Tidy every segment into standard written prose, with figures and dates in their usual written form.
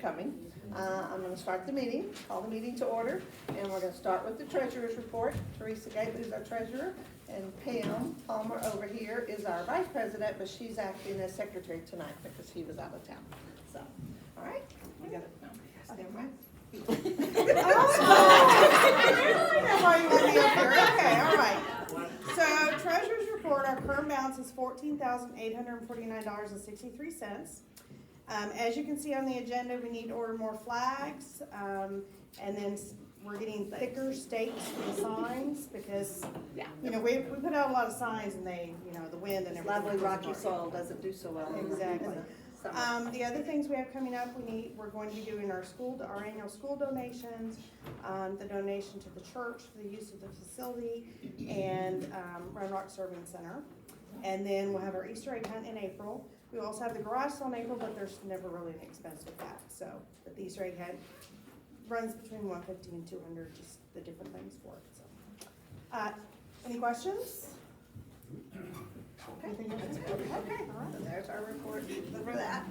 coming. I'm going to start the meeting, call the meeting to order, and we're going to start with the treasurer's report. Teresa Gately is our treasurer, and Pam Palmer over here is our vice president, but she's acting as secretary tonight because he was out of town. So, all right, we got it. Stand right. Okay, all right. So treasurer's report, our current balance is $14,849.63. As you can see on the agenda, we need to order more flags, and then we're getting thicker stakes for the signs because, you know, we put out a lot of signs and they, you know, the wind and everything. Lovely rocky soil doesn't do so well. Exactly. The other things we have coming up, we're going to be doing our annual school donations, the donation to the church for the use of the facility, and Round Rock Serving Center. And then we'll have our Easter egg hunt in April. We also have the garage sale in April, but there's never really an expense with that. So, but the Easter egg hunt runs between $150 and $200, just the different things for it. So, any questions? Okay, all right. So there's our report for that.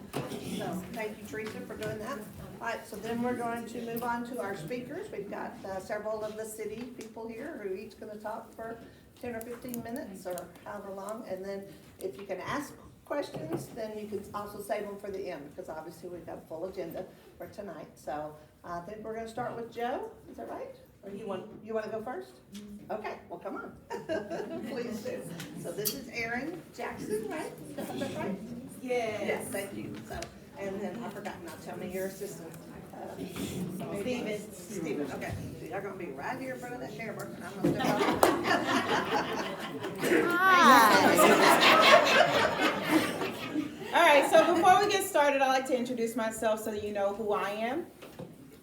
So thank you, Teresa, for doing that. All right, so then we're going to move on to our speakers. We've got several of the city people here who are each going to talk for 10 or 15 minutes or however long. And then if you can ask questions, then you can also save them for the end because obviously we've got a full agenda for tonight. So I think we're going to start with Joe. Is that right? Or you want to go first? Okay, well, come on. Please do. So this is Erin Jackson, right? Is that right? Yes. Yes, thank you. So, and then I forgot, now tell me your assistant. Steven, okay. You're gonna be right here in front of that camera. And I'm gonna All right, so before we get started, I'd like to introduce myself so that you know who I am.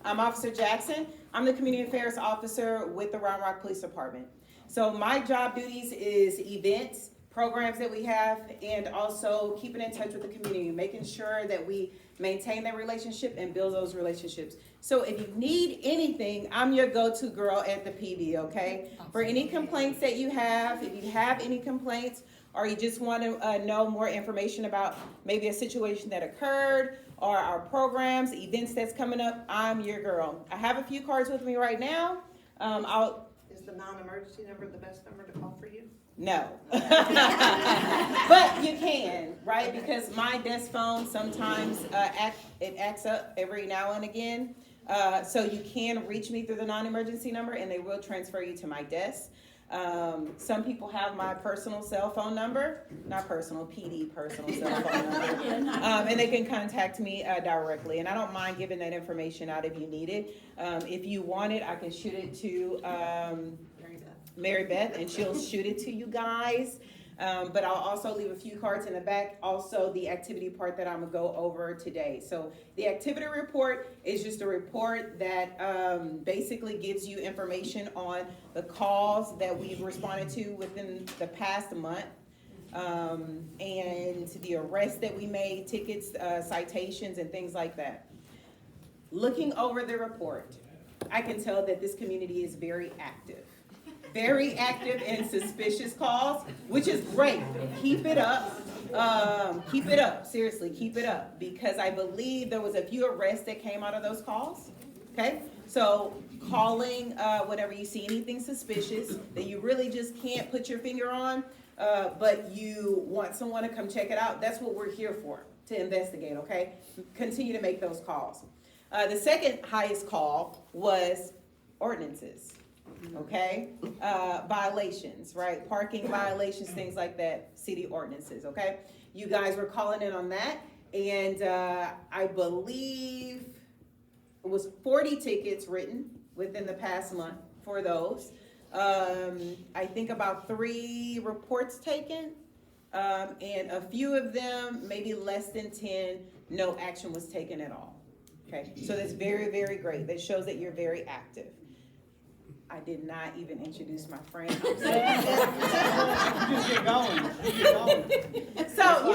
I'm Officer Jackson. I'm the Community Affairs Officer with the Round Rock Police Department. So my job duties is events, programs that we have, and also keeping in touch with the community, making sure that we maintain that relationship and build those relationships. So if you need anything, I'm your go-to girl at the PD, okay? For any complaints that you have, if you have any complaints, or you just want to know more information about maybe a situation that occurred, or our programs, events that's coming up, I'm your girl. I have a few cards with me right now. Is the non-emergency number the best number to call for you? No. But you can, right? Because my desk phone sometimes it acts up every now and again. So you can reach me through the non-emergency number and they will transfer you to my desk. Some people have my personal cell phone number, not personal, PD personal cell phone number, and they can contact me directly. And I don't mind giving that information out if you need it. If you want it, I can shoot it to Mary Beth, and she'll shoot it to you guys. But I'll also leave a few cards in the back, also the activity part that I'm gonna go over today. So the activity report is just a report that basically gives you information on the calls that we've responded to within the past month, and the arrests that we made, tickets, citations, and things like that. Looking over the report, I can tell that this community is very active. Very active in suspicious calls, which is great. Keep it up. Keep it up. Seriously, keep it up. Because I believe there was a few arrests that came out of those calls. Okay? So calling whenever you see anything suspicious that you really just can't put your finger on, but you want someone to come check it out, that's what we're here for, to investigate, okay? Continue to make those calls. The second highest call was ordinances. Okay, violations, right? Parking violations, things like that, city ordinances, okay? You guys were calling in on that, and I believe it was 40 tickets written within the past month for those. I think about 3 reports taken, and a few of them, maybe less than 10, no action was taken at all, okay? So that's very, very great. That shows that you're very active. I did not even introduce my friend. So, you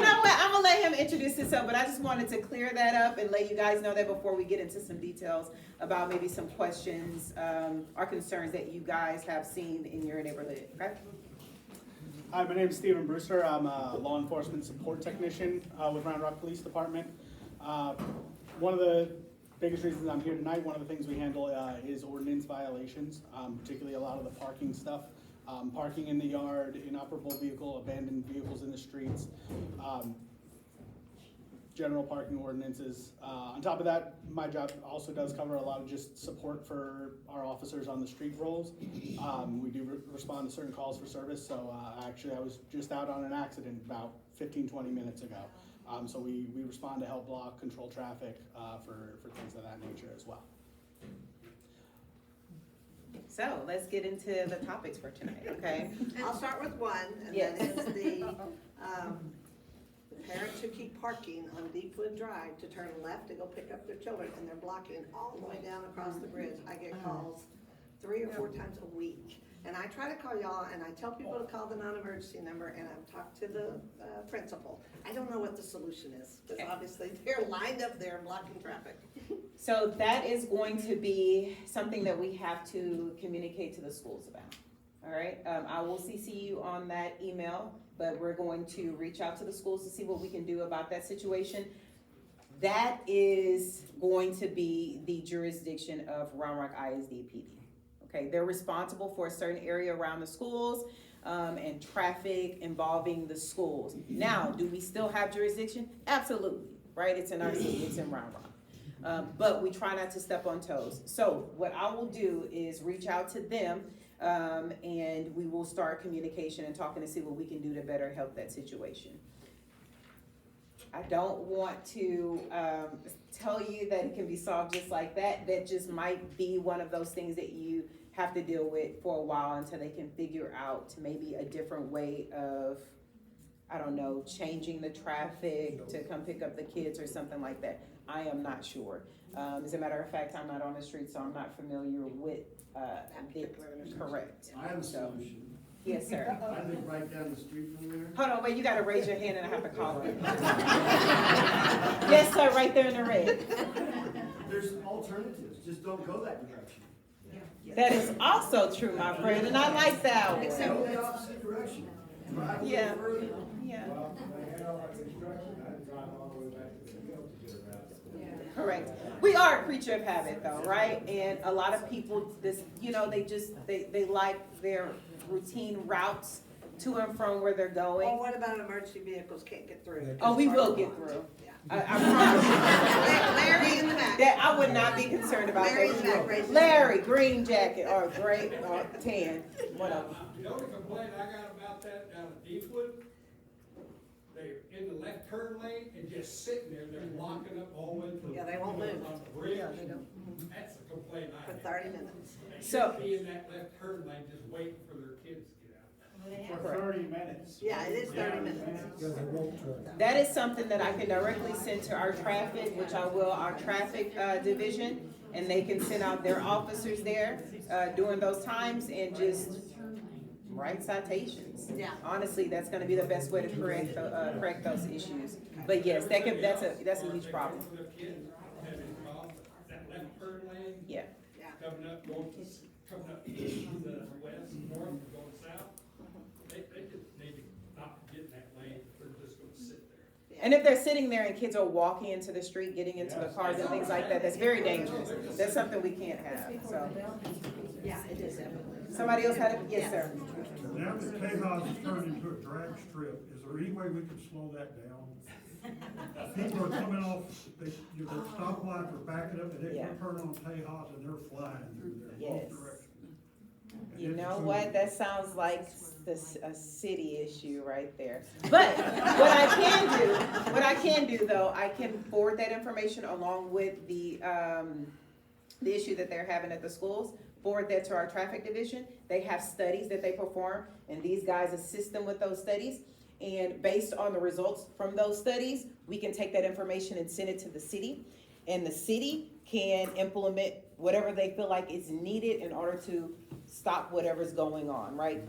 know what? I'm gonna let him introduce himself, but I just wanted to clear that up and let you guys know that before we get into some details about maybe some questions or concerns that you guys have seen in your neighborhood, okay? Hi, my name is Stephen Brewster. I'm a law enforcement support technician with Round Rock Police Department. One of the biggest reasons I'm here tonight, one of the things we handle is ordinance violations, particularly a lot of the parking stuff. Parking in the yard, inoperable vehicle, abandoned vehicles in the streets, general parking ordinances. On top of that, my job also does cover a lot of just support for our officers on the street roles. We do respond to certain calls for service, so actually I was just out on an accident about 15-20 minutes ago. So we respond to help block, control traffic for things of that nature as well. So let's get into the topics for tonight, okay? I'll start with one, and Yes. then it's the parents who keep parking on Deepwood Drive to turn left to go pick up their children, and they're blocking all the way down across the bridge. I get calls 3 or 4 times a week. And I try to call y'all, and I tell people to call the non-emergency number, and I've talked to the principal. I don't know what the solution is, because Okay. obviously they're lined up there blocking traffic. So that is going to be something that we have to communicate to the schools about. All right, I will CC you on that email, but we're going to reach out to the schools to see what we can do about that situation. That is going to be the jurisdiction of Round Rock ISD PD. Okay, they're responsible for a certain area around the schools, and traffic involving the schools. Now, do we still have jurisdiction? Absolutely, right? It's in our city, it's in Round Rock. But we try not to step on toes. So what I will do is reach out to them, and we will start communication and talking to see what we can do to better help that situation. I don't want to tell you that it can be solved just like that. That just might be one of those things that you have to deal with for a while until they can figure out maybe a different way of, I don't know, changing the traffic to come pick up the kids or something like that. I am not sure. As a matter of fact, I'm not on the street, so I'm not familiar with correct. I have a solution. Yes, sir. I live right down the street from there. Hold on, wait, you gotta raise your hand and I have to call it. Yes, sir, right there in the red. There's alternatives, just don't go that direction. That is also true, my friend, and I like that one. Go the opposite direction. Drive a Yeah. little further. Yeah, Well, when they had all that construction, I had to drive all the way back to the hill to get around. correct. We are a creature of habit though, right? And a lot of people, they like their routine routes to and from where they're Well, going. what about emergency vehicles can't get through? Oh, we will get through. Yeah. I promise you. Larry in the back. That, I would not be concerned about Larry in the back, that. raise his Larry, green jacket, or gray, or tan, one of them. The only complaint I got about that down at Deepwood, they're in the left turn lane and just sitting there, they're blocking up all the way to. Yeah, they won't move. On the bridge. Yeah, they don't. That's the complaint I For have. 30 minutes. They So- should be in that left turn lane, just waiting for their kids to get out. For 30 minutes. Yeah, it is 30 minutes. That is something that I can directly send to our traffic, which I will, our traffic division, and they can send out their officers there during those times and just write citations. Yeah. Honestly, that's gonna be the best way to correct those issues. But yes, that's a huge problem. For their kids, that involved, that left turn lane, Yeah. Yeah. coming up from the west, north, and going south. They just need to not get in that lane, they're just gonna sit there. And if they're sitting there and kids are walking into the street, getting into the cars and things like that, that's very dangerous. That's something we can't have, so. Yeah, it is definitely. Somebody else had a, yes, sir. Now that Tejas has turned into a drag strip, is there any way we could slow that down? People are coming off, their stoplights are backing up, and they Yeah. turn on Tejas and they're flying through there, Yes. both directions. And You it's know so- what, that sounds like a city issue right there. But what I can do though, I can forward that information along with the issue that they're having at the schools, forward that to our traffic division. They have studies that they perform, and these guys assist them with those studies. And based on the results from those studies, we can take that information and send it to the city. And the city can implement whatever they feel like is needed in order to stop whatever's going on, right?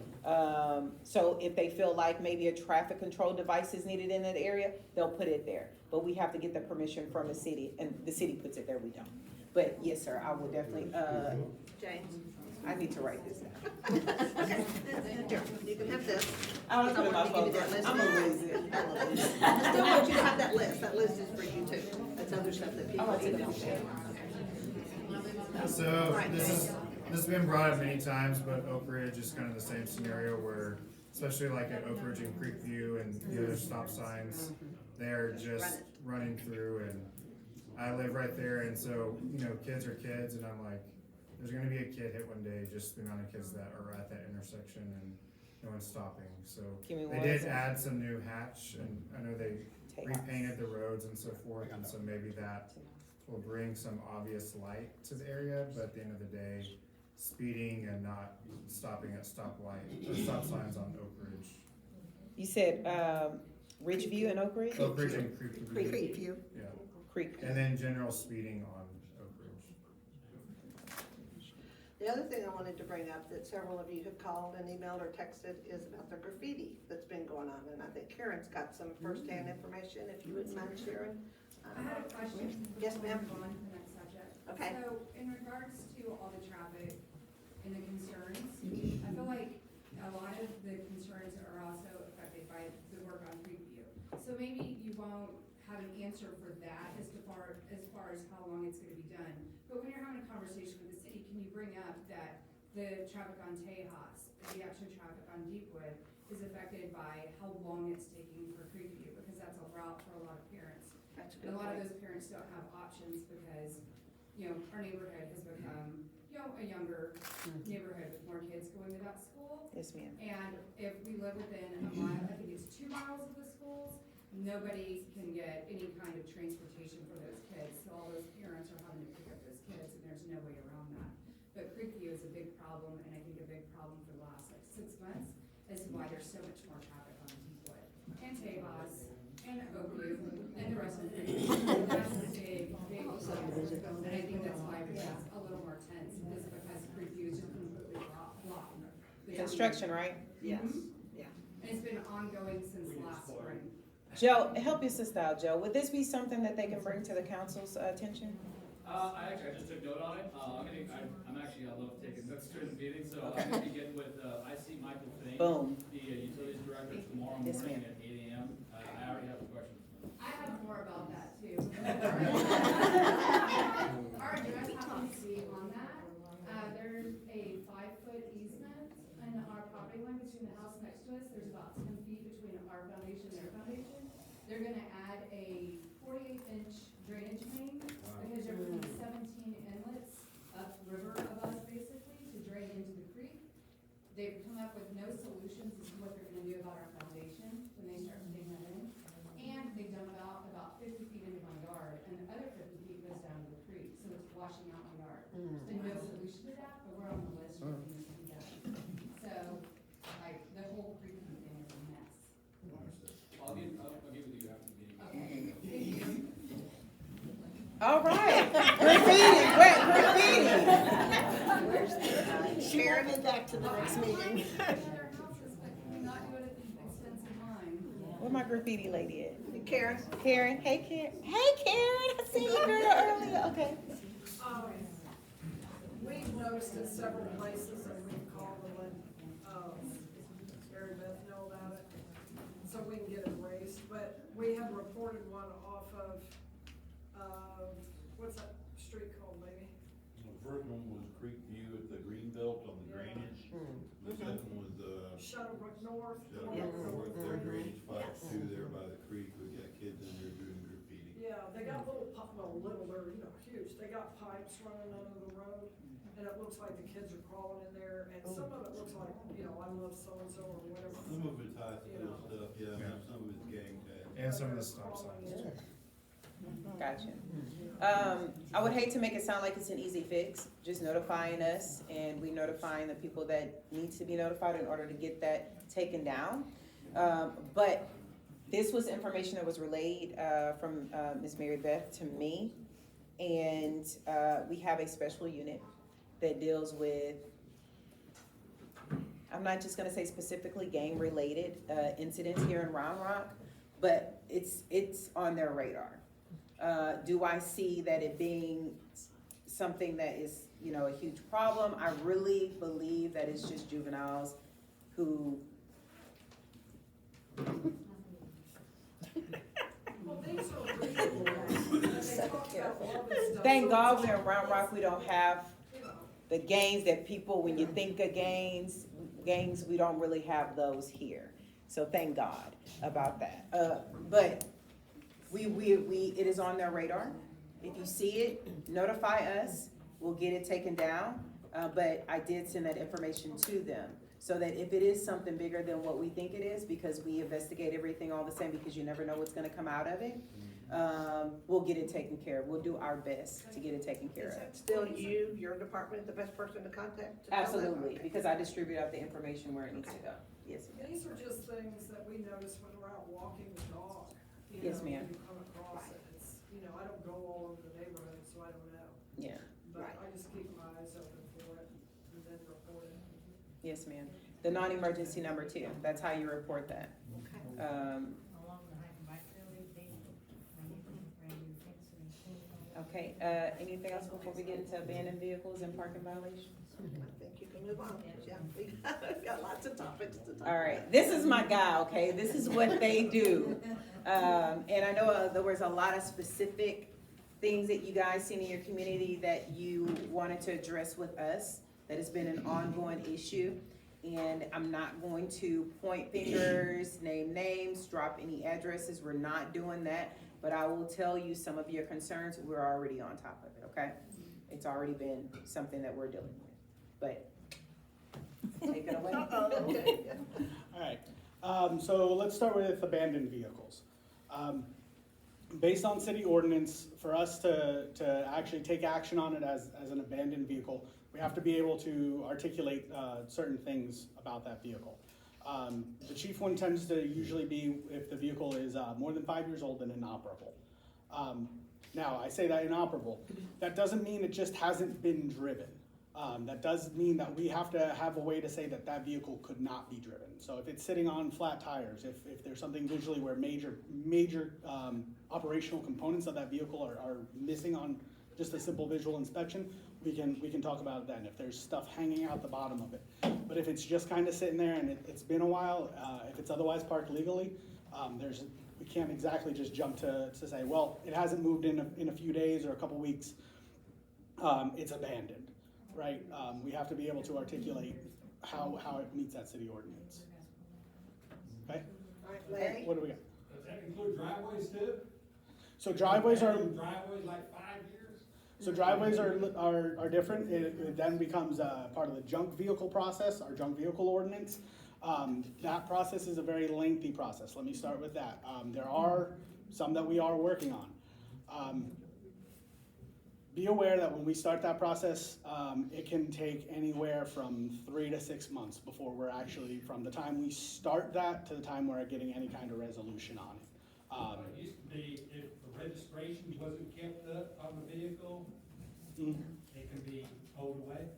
So if they feel like maybe a traffic control device is needed in that area, they'll put it there. But we have to get the permission from the city, and the city puts it there, we don't. But yes, sir, I will definitely, James. I need to write this down. Okay, here, you can have this. I want to put it in my I want phone. to give you that list. I'm gonna lose it. I still want you to have that list is for you too. That's other stuff that people I want to need take to it know. off. So Right. this has been brought up many times, but Oak Ridge is kind of the same scenario where, especially like at Oak Ridge and Creekview and the other stop signs, they're just running through, and I live right there, and so, kids are kids, and I'm like, there's gonna be a kid hit one day, just the amount of kids that are at that intersection and no one's stopping, so. Give me They one did second. add some new hatch, and I know they repainted the roads and so forth, and so maybe that will bring some obvious light to the area, but at the end of the day, speeding and not stopping at stoplight, or stop signs on Oak Ridge. You said, Ridgeview and Oak Ridge? Oak Ridge and Creekview. Creekview. Yeah, Creek. and then general speeding on Oak Ridge. The other thing I wanted to bring up that several of you have called and emailed or texted is about the graffiti that's been going on, and I think Karen's got some firsthand information, if you wouldn't mind sharing. I had a question. Yes, ma'am. On to the next subject. Okay. So in regards to all the traffic and the concerns, I feel like a lot of the concerns are also affected by the work on Creekview. So maybe you won't have an answer for that as far as how long it's gonna be done. But when you're having a conversation with the city, can you bring up that the traffic on Tejas, the actual traffic on Deepwood is affected by how long it's taking for Creekview? Because that's a route for a lot of parents. That's a And good a lot of point. those parents don't have options because, our neighborhood has become, a younger neighborhood with more kids going to that school. Yes, ma'am. And if we live within a mile, I think it's 2 miles of the schools, nobody can get any kind of transportation for those kids. So all those parents are having to pick up those kids, and there's no way around that. But Creekview is a big problem, and I think a big problem for the last 6 months as to why there's so much more traffic on Deepwood and Tejas and Oakview and the rest of the Creekview. That's a big problem. And I think that's why it's a little more tense, is because Creekview is just completely blocked. Construction, right? Yes, Mhm. yeah. And it's been ongoing since last spring. Joe, help your sister out, Joe. Would this be something that they can bring to the council's attention? I just took note on it. I love taking notes during the meeting, so I'm gonna be getting with, I see Michael Fink, Boom. the utilities director, tomorrow Yes, morning ma'am. at 8 AM. I already have a question. I have more about that too. Our address happens to be on that. There's a 5-foot easement in our property line between the house next to us. There's about 10 feet between our foundation and their foundation. They're gonna add a 48-inch drainage main because they're putting 17 inlets upriver of us basically to drain into the creek. They've come up with no solutions as to what they're gonna do about our foundation when they start putting that in. And they dump out about 50 feet into my yard, and the other 50 feet goes down to the creek, so it's washing out my yard. There's been no solution to that, but we're on the list for things to be done. So, the whole creek thing is a mess. I'll get with you after the meeting. Okay, thank you. All right. Graffiti, wait, graffiti. Sharon and back to the next meeting. Other houses, but can we not do it at the expense of mine? Where my graffiti lady at? Karen? Karen, hey Karen. Hey Karen, I seen you girl earlier, okay. We've noticed it several places and we've called them and, Mary Beth know about it, so we can get it erased, but we had reported one off of, what's that street called, baby? The first one was Creekview at the Greenbelt on the drainage. The second was, Shuttlebrook North. North, their drainage pipe too, there by the creek, we got kids in there doing graffiti. Yeah, they got little, they're, huge, they got pipes running under the road, and it looks like the kids are crawling in there, and some of it looks like, I love so-and-so or whatever. Some of it's high school stuff, yeah, and some of it's gang tag. And some of the stop signs too. Gotcha. I would hate to make it sound like it's an easy fix, just notifying us, and we notifying the people that needs to be notified in order to get that taken down. But this was information that was relayed, from, Ms. Mary Beth to me. And, we have a special unit that deals with, I'm not just gonna say specifically gang-related, incidents here in Round Rock, but it's on their radar. Do I see that it being something that is, a huge problem? I really believe that it's just juveniles who. Well, these are real ones, but they talk Thank God we're in Round Rock, we don't have the gangs that people, when you think of gangs, we don't really have those here. So thank God about that. But it is on their radar. If you see it, notify us, we'll get it taken down. But I did send that information to them, so that if it is something bigger than what we think it is, because we investigate everything all the same, because you never know what's gonna come out of it, we'll get it taken care of. We'll do our best to get it taken care Is of. that still you, your department, the best person to contact? to tell them? Absolutely, because I distribute out the information where it needs to go. Yes, ma'am. These are just things that we notice when we're out walking the dog. You Yes, know, ma'am. when you come across it, it's, you know, I don't go all over the neighborhood, so I don't know. Yeah, But Right. I just keep my eyes open for it and then report it. yes, ma'am. The non-emergency number too, that's how you report that. Okay, anything else before we get into abandoned vehicles and parking violations? I think you can move on. Yeah, we've got lots of topics to talk All right, this is my guy, okay? This is what they do. And I know there was a lot of specific things that you guys seen in your community that you wanted to address with us, that has been an ongoing issue. And I'm not going to point fingers, name names, drop any addresses. We're not doing that. But I will tell you some of your concerns, we're already on top of it, okay? It's already been something that we're dealing with, but take it away. All right, so let's start with abandoned vehicles. Based on city ordinance, for us to actually take action on it as an abandoned vehicle, we have to be able to articulate certain things about that vehicle. The chief one tends to usually be if the vehicle is more than 5 years old and inoperable. Now, I say that inoperable. That doesn't mean it just hasn't been driven. That does mean that we have to have a way to say that that vehicle could not be driven. So if it's sitting on flat tires, if there's something visually where major operational components of that vehicle are missing on just a simple visual inspection, we can talk about it then, if there's stuff hanging out the bottom of it. But if it's just kind of sitting there and it's been a while, if it's otherwise parked legally, we can't exactly just jump to say, well, it hasn't moved in a few days or a couple weeks, it's abandoned, right? We have to be able to articulate how it meets that city ordinance. Okay? All right, Larry? What do we got? Does that include driveways too? So driveways are, Driveways like 5 years? so driveways are different. It then becomes part of the junk vehicle process, our junk vehicle ordinance. That process is a very lengthy process. Let me start with that. There are some that we are working on. Be aware that when we start that process, it can take anywhere from 3 to 6 months before we're actually, from the time we start that to the time we're getting any kind of resolution on it. It used to be if the registration wasn't kept up on the vehicle, it can be towed away.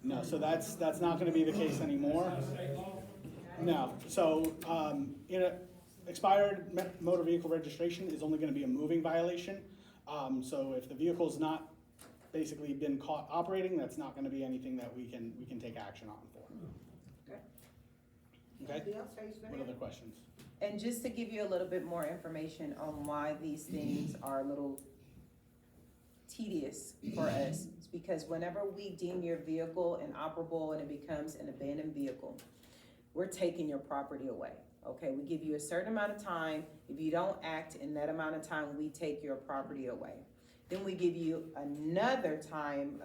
No, so that's not gonna be the case anymore. Is that state law? No, so, expired motor vehicle registration is only gonna be a moving violation. So if the vehicle's not basically been caught operating, that's not gonna be anything that we can take action on for. Okay. Okay? Anybody else raise their What hand? other questions? And just to give you a little bit more information on why these things are a little tedious for us, it's because whenever we deem your vehicle inoperable and it becomes an abandoned vehicle, we're taking your property away, okay? We give you a certain amount of time. If you don't act in that amount of time, we take your property away. Then we give you another time,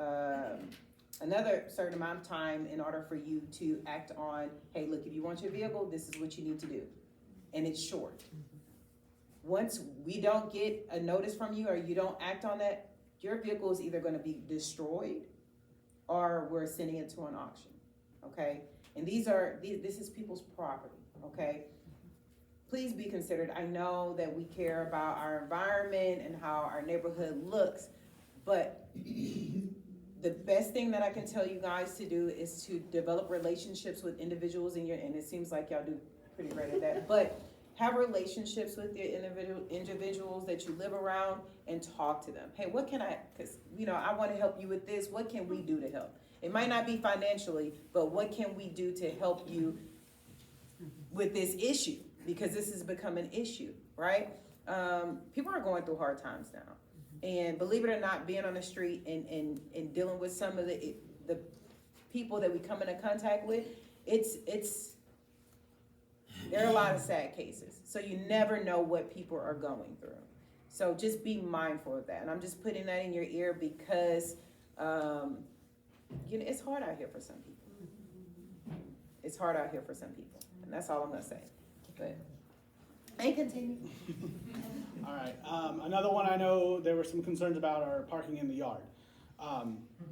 another certain amount of time in order for you to act on, hey, look, if you want your vehicle, this is what you need to do. And it's short. Once we don't get a notice from you or you don't act on that, your vehicle is either gonna be destroyed or we're sending it to an auction, okay? And this is people's property, okay? Please be considered. I know that we care about our environment and how our neighborhood looks, but the best thing that I can tell you guys to do is to develop relationships with individuals and it seems like y'all do pretty great at that, but have relationships with your individuals that you live around and talk to them. Hey, what can cause I wanna help you with this, what can we do to help? It might not be financially, but what can we do to help you with this issue? Because this has become an issue, right? People are going through hard times now. And believe it or not, being on the street and dealing with some of the people that we come into contact with, there are a lot of sad cases. So you never know what people are going through. So just be mindful of that. And I'm just putting that in your ear because, it's hard out here for some people. It's hard out here for some people. And that's all I'm gonna say. But, and continue. All right, another one I know there were some concerns about are parking in the yard.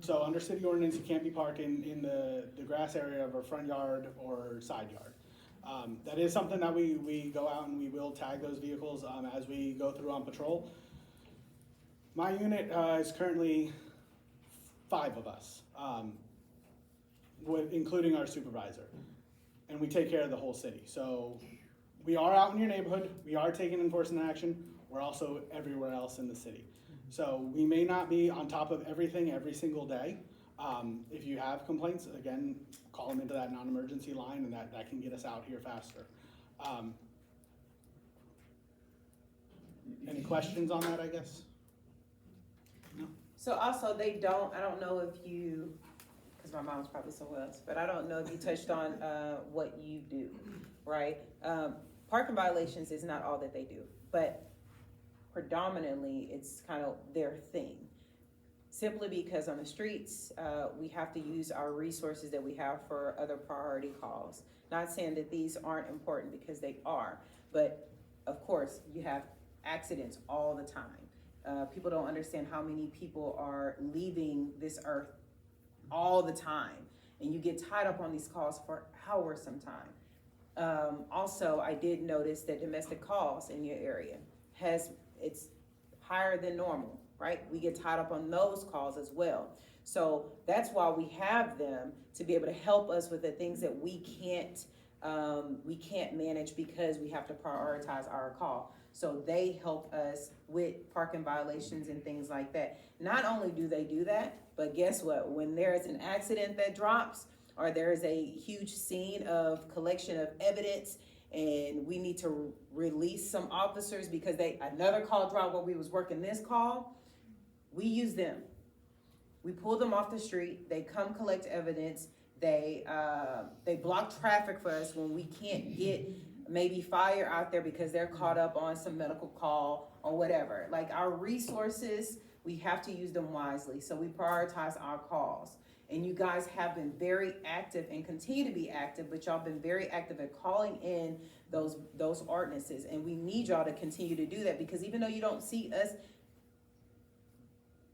So under city ordinance, you can't be parking in the grass area of our front yard or side yard. That is something that we go out and we will tag those vehicles as we go through on patrol. My unit is currently 5 of us, including our supervisor, and we take care of the whole city. So we are out in your neighborhood, we are taking enforcement action, we're also everywhere else in the city. So we may not be on top of everything every single day. If you have complaints, again, call them into that non-emergency line and that can get us out here faster. Any questions on that, I guess? No? So also I don't know if you, because my mom's probably somewhere else, but I don't know if you touched on what you do, right? Parking violations is not all that they do, but predominantly it's kind of their thing. Simply because on the streets, we have to use our resources that we have for other priority calls. Not saying that these aren't important because they are, but of course you have accidents all the time. People don't understand how many people are leaving this earth all the time, and you get tied up on these calls for hours sometimes. Also, I did notice that domestic calls in your area it's higher than normal, right? We get tied up on those calls as well. So that's why we have them, to be able to help us with the things that we can't manage because we have to prioritize our call. So they help us with parking violations and things like that. Not only do they do that, but guess what? When there's an accident that drops, or there's a huge scene of collection of evidence, and we need to release some officers because another call dropped while we was working this call, we use them. We pull them off the street, they come collect evidence, they block traffic for us when we can't get maybe fire out there because they're caught up on some medical call or whatever. Like, our resources, we have to use them wisely, so we prioritize our calls. And you guys have been very active and continue to be active, but y'all been very active at calling in those ordinances. And we need y'all to continue to do that, because even though you don't see us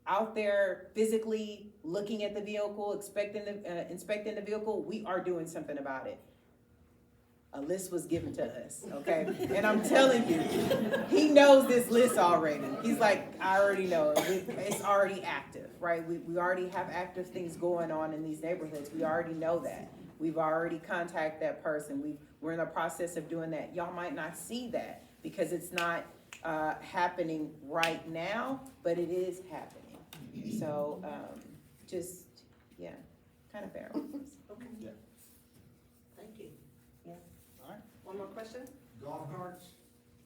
out there physically looking at the vehicle, inspecting the vehicle, we are doing something about it. A list was given to us, okay? And I'm telling you, he knows this list already. He's like, I already know, it's already active, right? We already have active things going on in these neighborhoods. We already know that. We've already contacted that person. We're in the process of doing that. Y'all might not see that because it's not happening right now, but it is happening. So kind of fair. Okay. Yeah. Thank you. All right. One more question? Golf carts.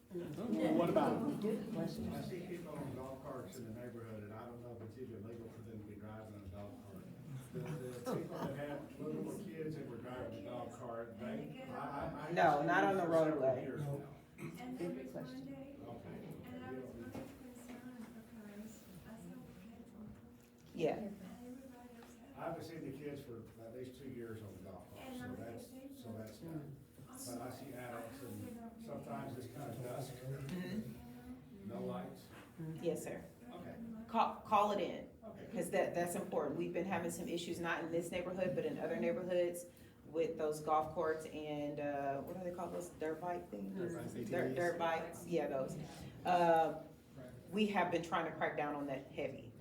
What about? I see people on golf carts in the neighborhood, and I don't know if it's even legal for them to be driving a golf cart. The people that have little kids that were driving a golf cart, I No, not on the roadway. Years now. And every Monday, Okay. and I was really concerned because I saw the kids on, Yeah. and everybody else I haven't seen the kids for at least 2 years on the golf cart, so that's done. But I see adults, and sometimes it's kind of dusk, no lights. Yes, sir. Okay. Call it in, because that's important. We've been having some issues, not in this neighborhood, but in other neighborhoods, with those golf courts and, what do they call those, dirt bike things? Dirt bikes, yeah, those. We have been trying to crack down on that heavy,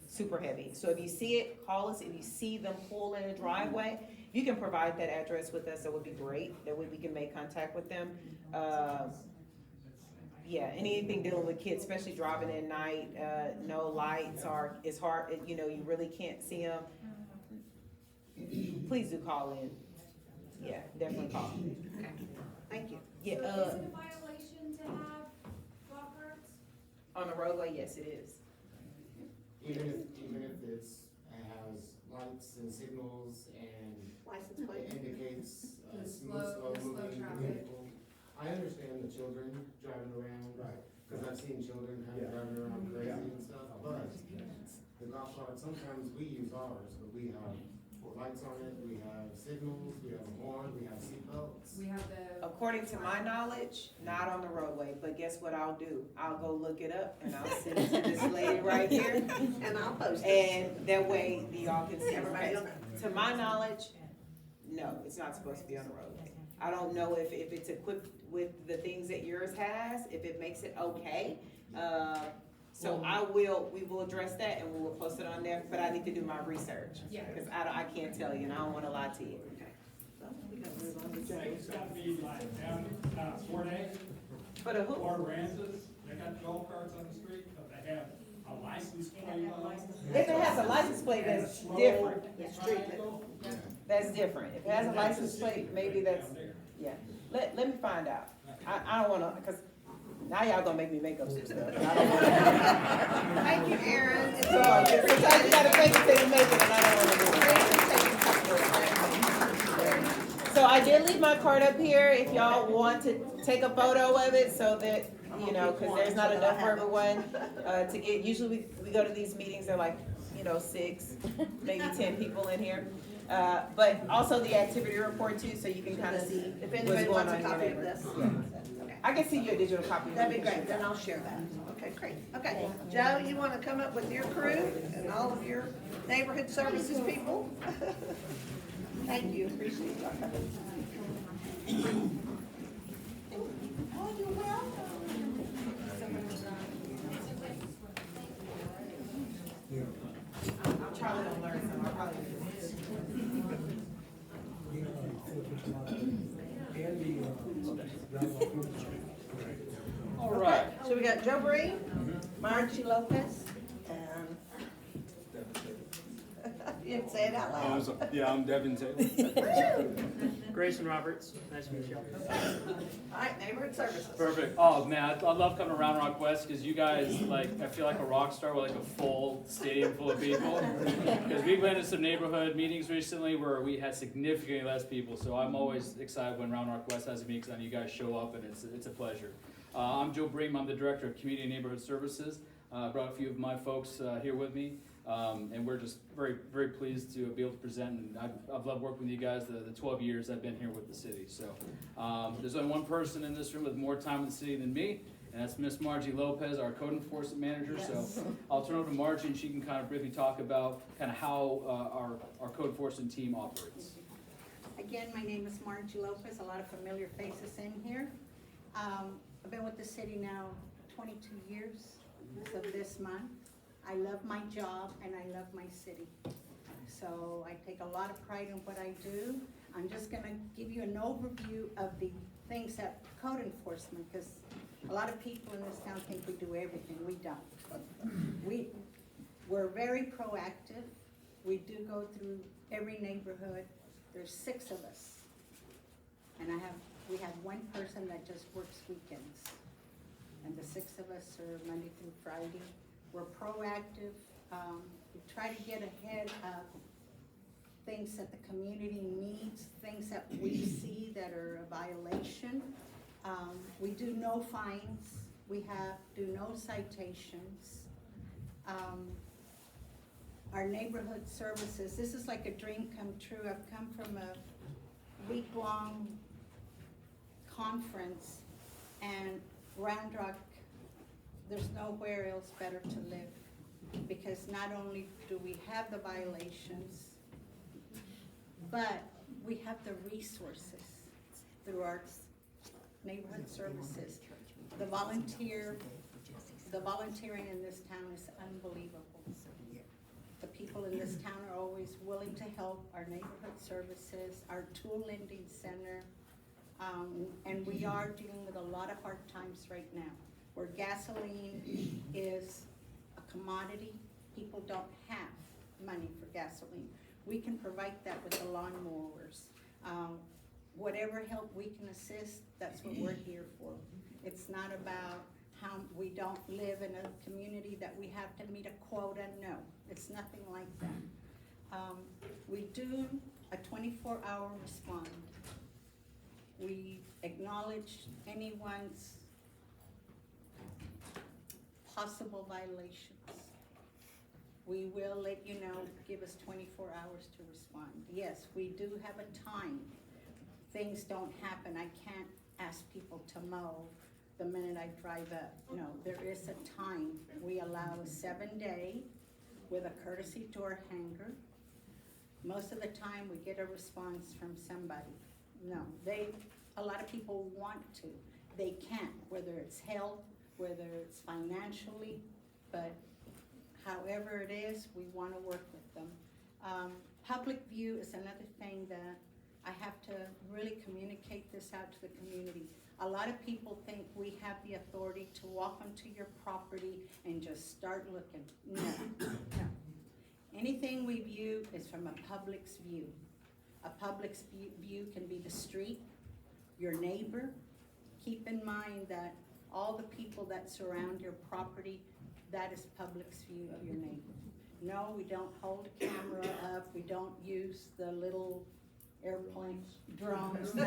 super heavy. So if you see it, call us. If you see them pull in a driveway, if you can provide that address with us, that would be great. That way we can make contact with them. Yeah, anything dealing with kids, especially driving at night, no lights, or it's hard, you really can't see them. Please do call in. Yeah, definitely call. Okay. Thank you. Yeah, So is it a violation to have golf carts? on the roadway, yes, it is. Even if it has lights and signals and License it plate. indicates The slow slow moving traffic. vehicle. I understand the children driving around. Right. Cause I've seen children kind of driving around crazy and stuff, but the golf cart, sometimes we use ours, but we have lights on it, we have signals, we have a horn, we have seatbelts. We have the. According to my knowledge, not on the roadway, but guess what I'll do? I'll go look it up and I'll send it to this lady right here. And I'll post it. And that way y'all can see. Everybody will know. To my knowledge, no, it's not supposed to be on the roadway. I don't know if it's equipped with the things that yours has, if it makes it okay. So we will address that and we will post it on there, but I need to do my research. Yeah. Cause I can't tell you and I don't wanna lie to you. Well, we gotta move on to Jay. It's gotta be like down, Fort A, For the who? or Ramses, they got golf carts on the street, but they have a license plate on them. If it has a license plate, that's different. That's different. If it has a license plate, maybe that's, yeah. Let me find out. I don't wanna, cause now y'all gonna make me make up some stuff. and I don't wanna- Thank you, Aaron. So, sometimes you gotta fake it till you make it, and I don't wanna do it. So I did leave my card up here if y'all want to take a photo of it so that, you know, cause there's not enough for everyone, to get, usually we go to these meetings, they're like, 6, maybe 10 people in here. But also the activity report too, so you can kind of see If what's anybody going wants on a in your copy of neighborhood. this. Okay. I can see you a digital copy. That'd be great, then I'll share that. Okay, great. Okay, Joe, you wanna come up with your crew and all of your neighborhood services people? Thank you, appreciate y'all coming. Oh, you're welcome. I'm probably gonna learn some, I'll probably do this. All right, so we got Joe Bree, Margie Lopez, and you didn't say it out loud. Yeah, I'm Devin Taylor. Grayson Roberts, nice to meet you. All right, neighborhood services. Perfect. Oh man, I love coming to Round Rock West because you guys I feel like a rock star with like a full stadium full of people. Because we've been to some neighborhood meetings recently where we had significantly less people. So I'm always excited when Round Rock West has a meeting because I know you guys show up and it's a pleasure. I'm Joe Bream. I'm the director of Community and Neighborhood Services. I brought a few of my folks here with me. And we're just very, very pleased to be able to present, and I've loved working with you guys the 12 years I've been here with the city. So there's only one person in this room with more time in the city than me, and that's Miss Margie Lopez, our code enforcement manager. Yes. So I'll turn over to Margie, and she can kind of briefly talk about kind of how our code enforcement team operates. Again, my name is Margie Lopez, a lot of familiar faces in here. I've been with the city now 22 years, so this month. I love my job and I love my city. So I take a lot of pride in what I do. I'm just gonna give you an overview of the things that code enforcement, because a lot of people in this town think we do everything. We don't. We're very proactive. We do go through every neighborhood. There's 6 of us. And we have one person that just works weekends. And the 6 of us are Monday through Friday. We're proactive. We try to get ahead of things that the community needs, things that we see that are a violation. We do no fines. We do no citations. Our neighborhood services, this is like a dream come true. I've come from a week-long conference, and Round Rock, there's nowhere else better to live, because not only do we have the violations, but we have the resources through our neighborhood services. The volunteering in this town is unbelievable. The people in this town are always willing to help. Our neighborhood services, our tool lending center, and we are dealing with a lot of hard times right now, where gasoline is a commodity. People don't have money for gasoline. We can provide that with the lawnmowers. Whatever help we can assist, that's what we're here for. It's not about we don't live in a community that we have to meet a quota, no, it's nothing like that. We do a 24-hour respond. We acknowledge anyone's possible violations. We will let you know, give us 24 hours to respond. Yes, we do have a time. Things don't happen. I can't ask people to mow the minute I drive up. No, there is a time. We allow a 7-day with a courtesy door hanger. Most of the time, we get a response from somebody. No, a lot of people want to. They can't, whether it's health, whether it's financially, but however it is, we want to work with them. Public view is another thing that I have to really communicate this out to the community. A lot of people think we have the authority to walk onto your property and just start looking. No, no. Anything we view is from a public's view. A public's view can be the street, your neighbor. Keep in mind that all the people that surround your property, that is public's view of your neighbor. No, we don't hold a camera up. We don't use the little airplane drones. No.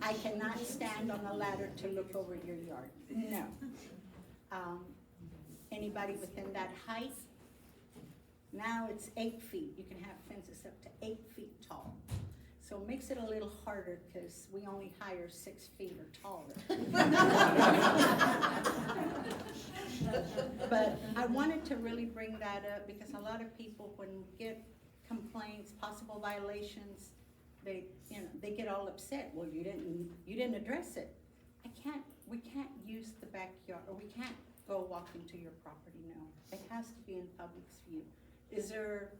I cannot stand on a ladder to look over your yard. No. Anybody within that height, now it's 8 feet. You can have fences up to 8 feet tall. So it makes it a little harder because we only hire 6 feet or taller. But I wanted to really bring that up because a lot of people, when we get complaints, possible violations, they get all upset. Well, you didn't address it. We can't use the backyard, or we can't go walk into your property, no. It has to be in public's view. Is there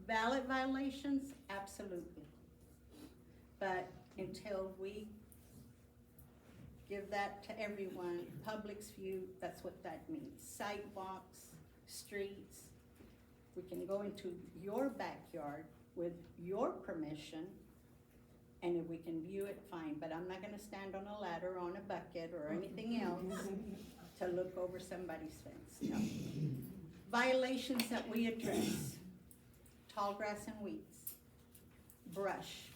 valid violations? Absolutely. But until we give that to everyone, public's view, that's what that means. Sidewalks, streets, we can go into your backyard with your permission, and if we can view it, fine, but I'm not gonna stand on a ladder, on a bucket, or anything else to look over somebody's fence, no. Violations that we address: tall grass and weeds, brush,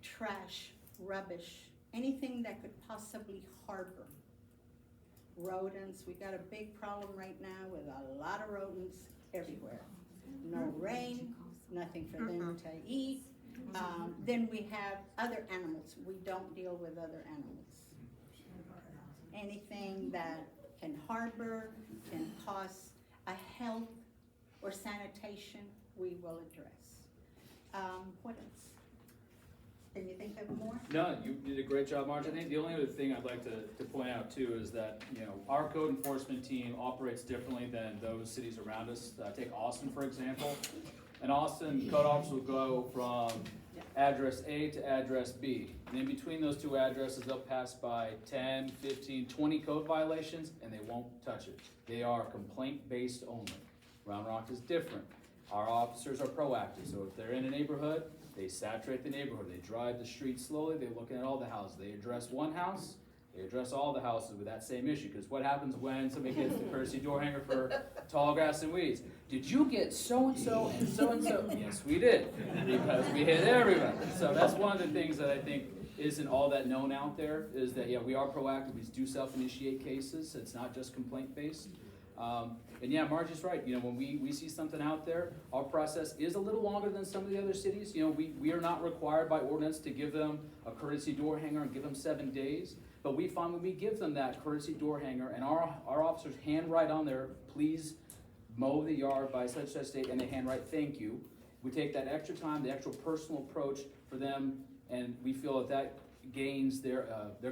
trash, rubbish, anything that could possibly harbor. Rodents, we got a big problem right now with a lot of rodents everywhere. No rain, nothing for them to eat. Then we have other animals. We don't deal with other animals. Anything that can harbor, can cause a health or sanitation, we will address. What else? Can you think of more? No, you did a great job, Marge. I think the only other thing I'd like to point out too is that, our code enforcement team operates differently than those cities around us. Take Austin, for example. In Austin, code officers will go from address A to address B. And in between those two addresses, they'll pass by 10, 15, 20 code violations, and they won't touch it. They are complaint-based only. Round Rock is different. Our officers are proactive, so if they're in a neighborhood, they saturate the neighborhood. They drive the street slowly. They're looking at all the houses. They address one house. They address all the houses with that same issue. Because what happens when somebody gets the courtesy door hanger for tall grass and weeds? Did you get so-and-so and so-and-so? Yes, we did. Because we hit everybody. So that's one of the things that I think isn't all that known out there, is that, yeah, we are proactive. We do self-initiate cases. It's not just complaint-based. And yeah, Margie's right. When we see something out there, our process is a little longer than some of the other cities. We are not required by ordinance to give them a courtesy door hanger and give them 7 days. But we find when we give them that courtesy door hanger and our officers handwrite on there, please mow the yard by such date, and they handwrite thank you. We take that extra time, the extra personal approach for them, and we feel that gains their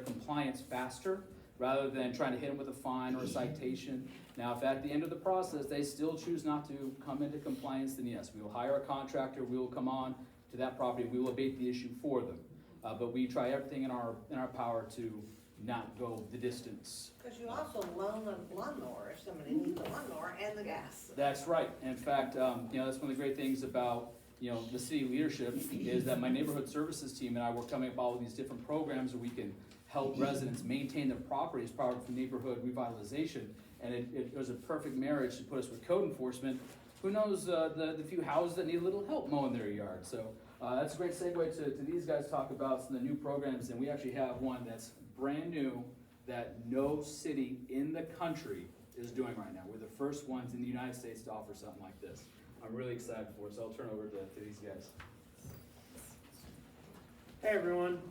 compliance faster, rather than trying to hit them with a fine or a citation. Now, if at the end of the process they still choose not to come into compliance, then yes, we will hire a contractor, we will come on to that property, we will abate the issue for them. But we try everything in our power to not go the distance. Because you also loan a lawnmower if somebody needs a lawnmower and the gas. That's right. In fact, that's one of the great things about you know, the city leadership, is that my neighborhood services team and I were coming up with all of these different programs where we can help residents maintain their properties prior to neighborhood revitalization. And it was a perfect marriage to put us with code enforcement. Who knows the few houses that need a little help mowing their yard. So that's a great segue to these guys talk about some of the new programs. And we actually have one that's brand new that no city in the country is doing right now. We're the first ones in the United States to offer something like this. I'm really excited for it, so I'll turn over to these guys. Hey everyone,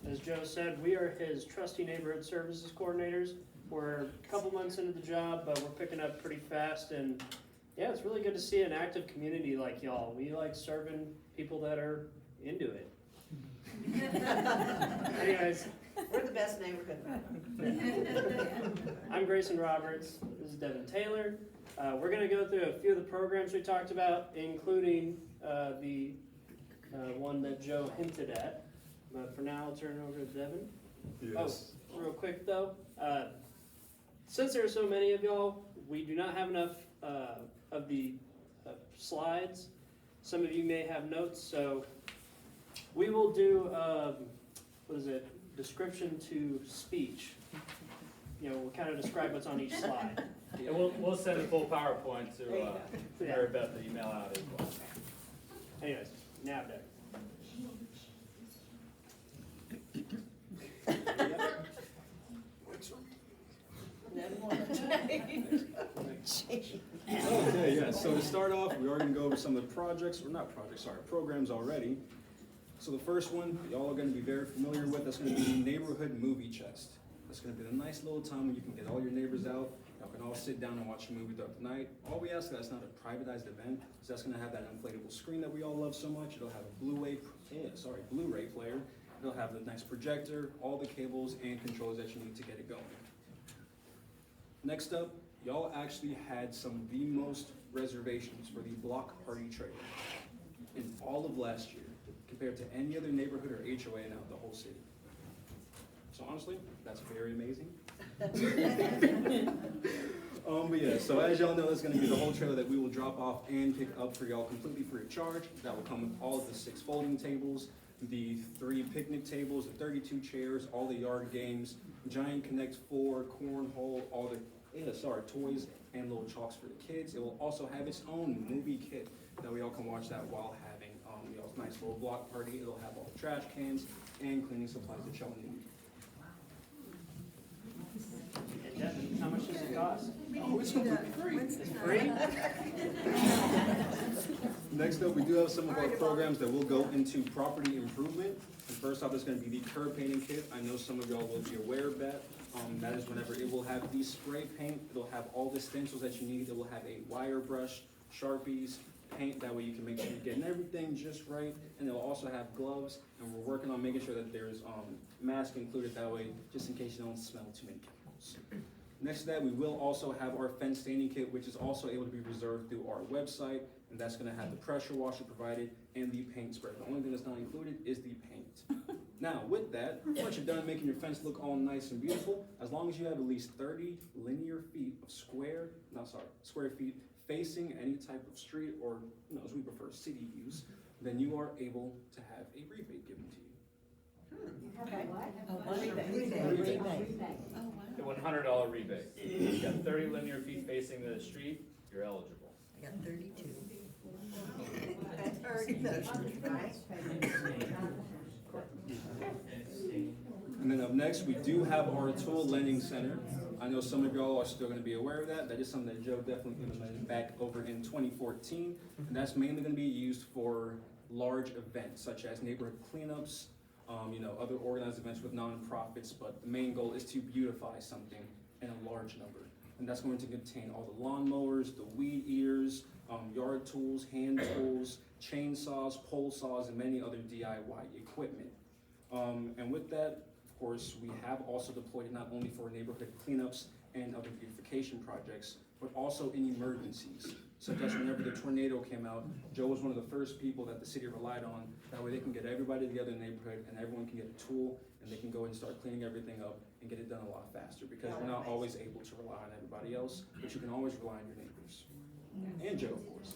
as Joe said, we are his trusty neighborhood services coordinators. We're a couple months into the job, but we're picking up pretty fast, and yeah, it's really good to see an active community like y'all. We like serving people that are into it. Anyways, We're the best neighborhood. I'm Grayson Roberts, this is Devin Taylor. We're gonna go through a few of the programs we talked about, including the one that Joe hinted at. But for now, I'll turn it over to Devin. Yes. Oh, real quick though, since there are so many of y'all, we do not have enough of the slides. Some of you may have notes, so we will do, what is it, description to speech. You know, we'll kind of describe what's on each slide. Yeah, we'll send a full PowerPoint to Mary Beth to email out as well. Anyways, now Doug. Okay, yeah, so to start off, we are gonna go over some of the programs already. So the first one, y'all are gonna be very familiar with, that's gonna be Neighborhood Movie Chest. That's gonna be a nice little time when you can get all your neighbors out, y'all can all sit down and watch a movie throughout the night. All we ask that's not a privatized event, is that's gonna have that inflatable screen that we all love so much. It'll have a Blu-ray player. It'll have the nice projector, all the cables and controls that you need to get it going. Next up, y'all actually had some of the most reservations for the block party trailer in all of last year, compared to any other neighborhood or HOA in the whole city. So honestly, that's very amazing. But yeah, so as y'all know, it's gonna be the whole trailer that we will drop off and pick up for y'all completely free of charge. That will come with all of the 6 folding tables, the 3 picnic tables, the 32 chairs, all the yard games, giant Connect 4, cornhole, all the toys and little chalks for the kids. It will also have its own movie kit that we all can watch that while having y'all's nice little block party. It'll have all the trash cans and cleaning supplies that y'all need. And Devin, how much does it cost? Oh, it's completely free. It's free? Next up, we do have some of our programs that will go into property improvement. And first off, there's gonna be the curb painting kit. I know some of y'all will be aware of that. That is whenever it will have the spray paint, it'll have all the stencils that you need, it will have a wire brush, Sharpies, paint, that way you can make sure you're getting everything just right, and it'll also have gloves, and we're working on making sure that there's mask included, that way, just in case you don't smell too many chemicals. Next to that, we will also have our fence staining kit, which is also able to be reserved through our website, and that's gonna have the pressure washer provided and the paint spray. The only thing that's not included is the paint. Now, with that, once you're done making your fence look all nice and beautiful, as long as you have at least 30 linear feet of square feet facing any type of street, or as we prefer, city use, then you are able to have a rebate given to you. Okay. Rebate. A $100 rebate. You got 30 linear feet facing the street, you're eligible. I got 32. And then up next, we do have our tool lending center. I know some of y'all are still gonna be aware of that. That is something that Joe definitely implemented back over in 2014. And that's mainly gonna be used for large events such as neighborhood cleanups, other organized events with nonprofits, but the main goal is to beautify something in a large number. And that's going to contain all the lawnmowers, the weed eaters, yard tools, hand tools, chainsaws, pole saws, and many other DIY equipment. And with that, of course, we have also deployed it not only for neighborhood cleanups and other beautification projects, but also in emergencies. Such as whenever the tornado came out, Joe was one of the first people that the city relied on. That way they can get everybody together in the neighborhood and everyone can get a tool and they can go and start cleaning everything up and get it done a lot faster, because we're not always able to rely on everybody else, but you can always rely on your neighbors. And Joe, of course.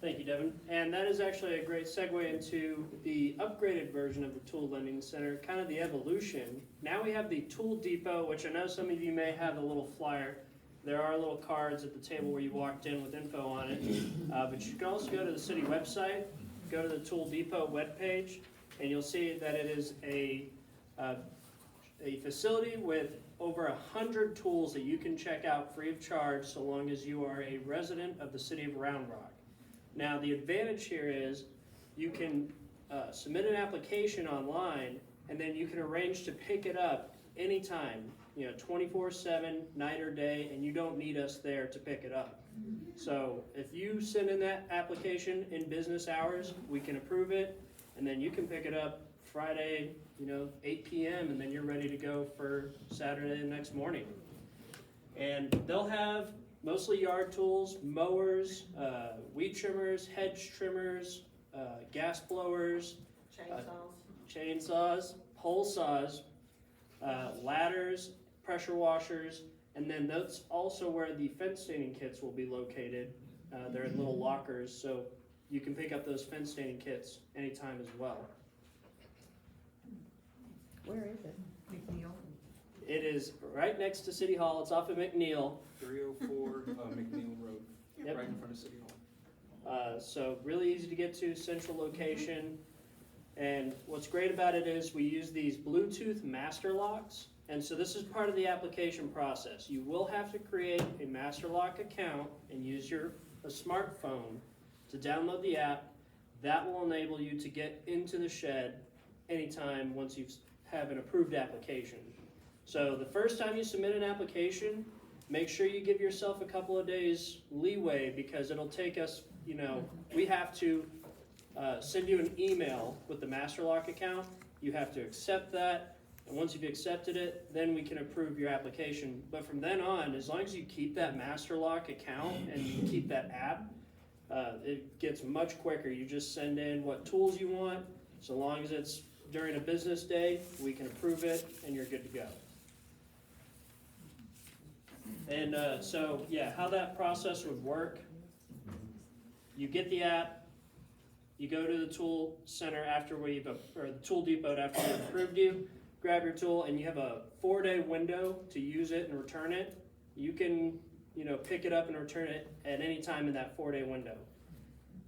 Thank you, Devin. And that is actually a great segue into the upgraded version of the Tool Lending Center, kind of the evolution. Now we have the Tool Depot, which I know some of you may have a little flyer. There are little cards at the table where you walked in with info on it. But you can also go to the city website, go to the Tool Depot webpage, and you'll see that it is a facility with over 100 tools that you can check out free of charge so long as you are a resident of the city of Round Rock. Now, the advantage here is you can submit an application online, and then you can arrange to pick it up anytime, 24/7, night or day, and you don't need us there to pick it up. So if you send in that application in business hours, we can approve it, and then you can pick it up Friday, 8 p.m., and then you're ready to go for Saturday the next morning. And they'll have mostly yard tools, mowers, weed trimmers, hedge trimmers, gas blowers, chainsaws, pole saws, ladders, pressure washers, and then that's also where the fence staining kits will be located. They're in little lockers, so you can pick up those fence staining kits anytime as well. Where is it? McNeil. It is right next to City Hall. It's off of McNeil. 304 McNeil Road, Yep. right in front of City Hall. So really easy to get to, central location. And what's great about it is we use these Bluetooth master locks. And so this is part of the application process. You will have to create a master lock account and use a smartphone to download the app. That will enable you to get into the shed anytime once you have an approved application. So the first time you submit an application, make sure you give yourself a couple of days leeway because it'll take us, we have to send you an email with the master lock account. You have to accept that. And once you've accepted it, then we can approve your application. But from then on, as long as you keep that master lock account and you keep that app, it gets much quicker. You just send in what tools you want. So long as it's during a business day, we can approve it and you're good to go. And how that process would work, you get the app, you go to the tool center or the tool depot after we've approved you, grab your tool, and you have a 4-day window to use it and return it. You can, pick it up and return it at any time in that 4-day window.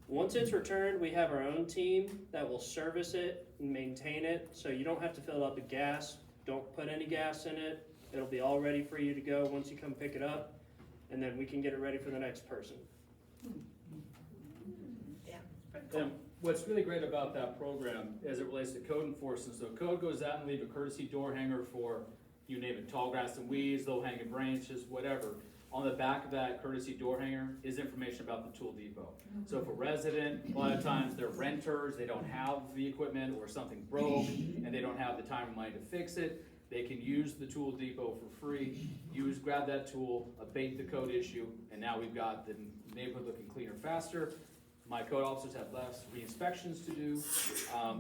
Once it's returned, we have our own team that will service it and maintain it, so you don't have to fill it up with gas. Don't put any gas in it. It'll be all ready for you to go once you come pick it up, and then we can get it ready for the next person. And what's really great about that program as it relates to code enforcement, so code goes out and leave a courtesy door hanger for, you name it, tall grass and weeds, low hanging branches, whatever. On the back of that courtesy door hanger is information about the tool depot. So if a resident, a lot of times they're renters, they don't have the equipment or something broke and they don't have the time or money to fix it, they can use the tool depot for free, grab that tool, abate the code issue, and now we've got the neighborhood looking cleaner, faster. My code officers have less re-inspections to do,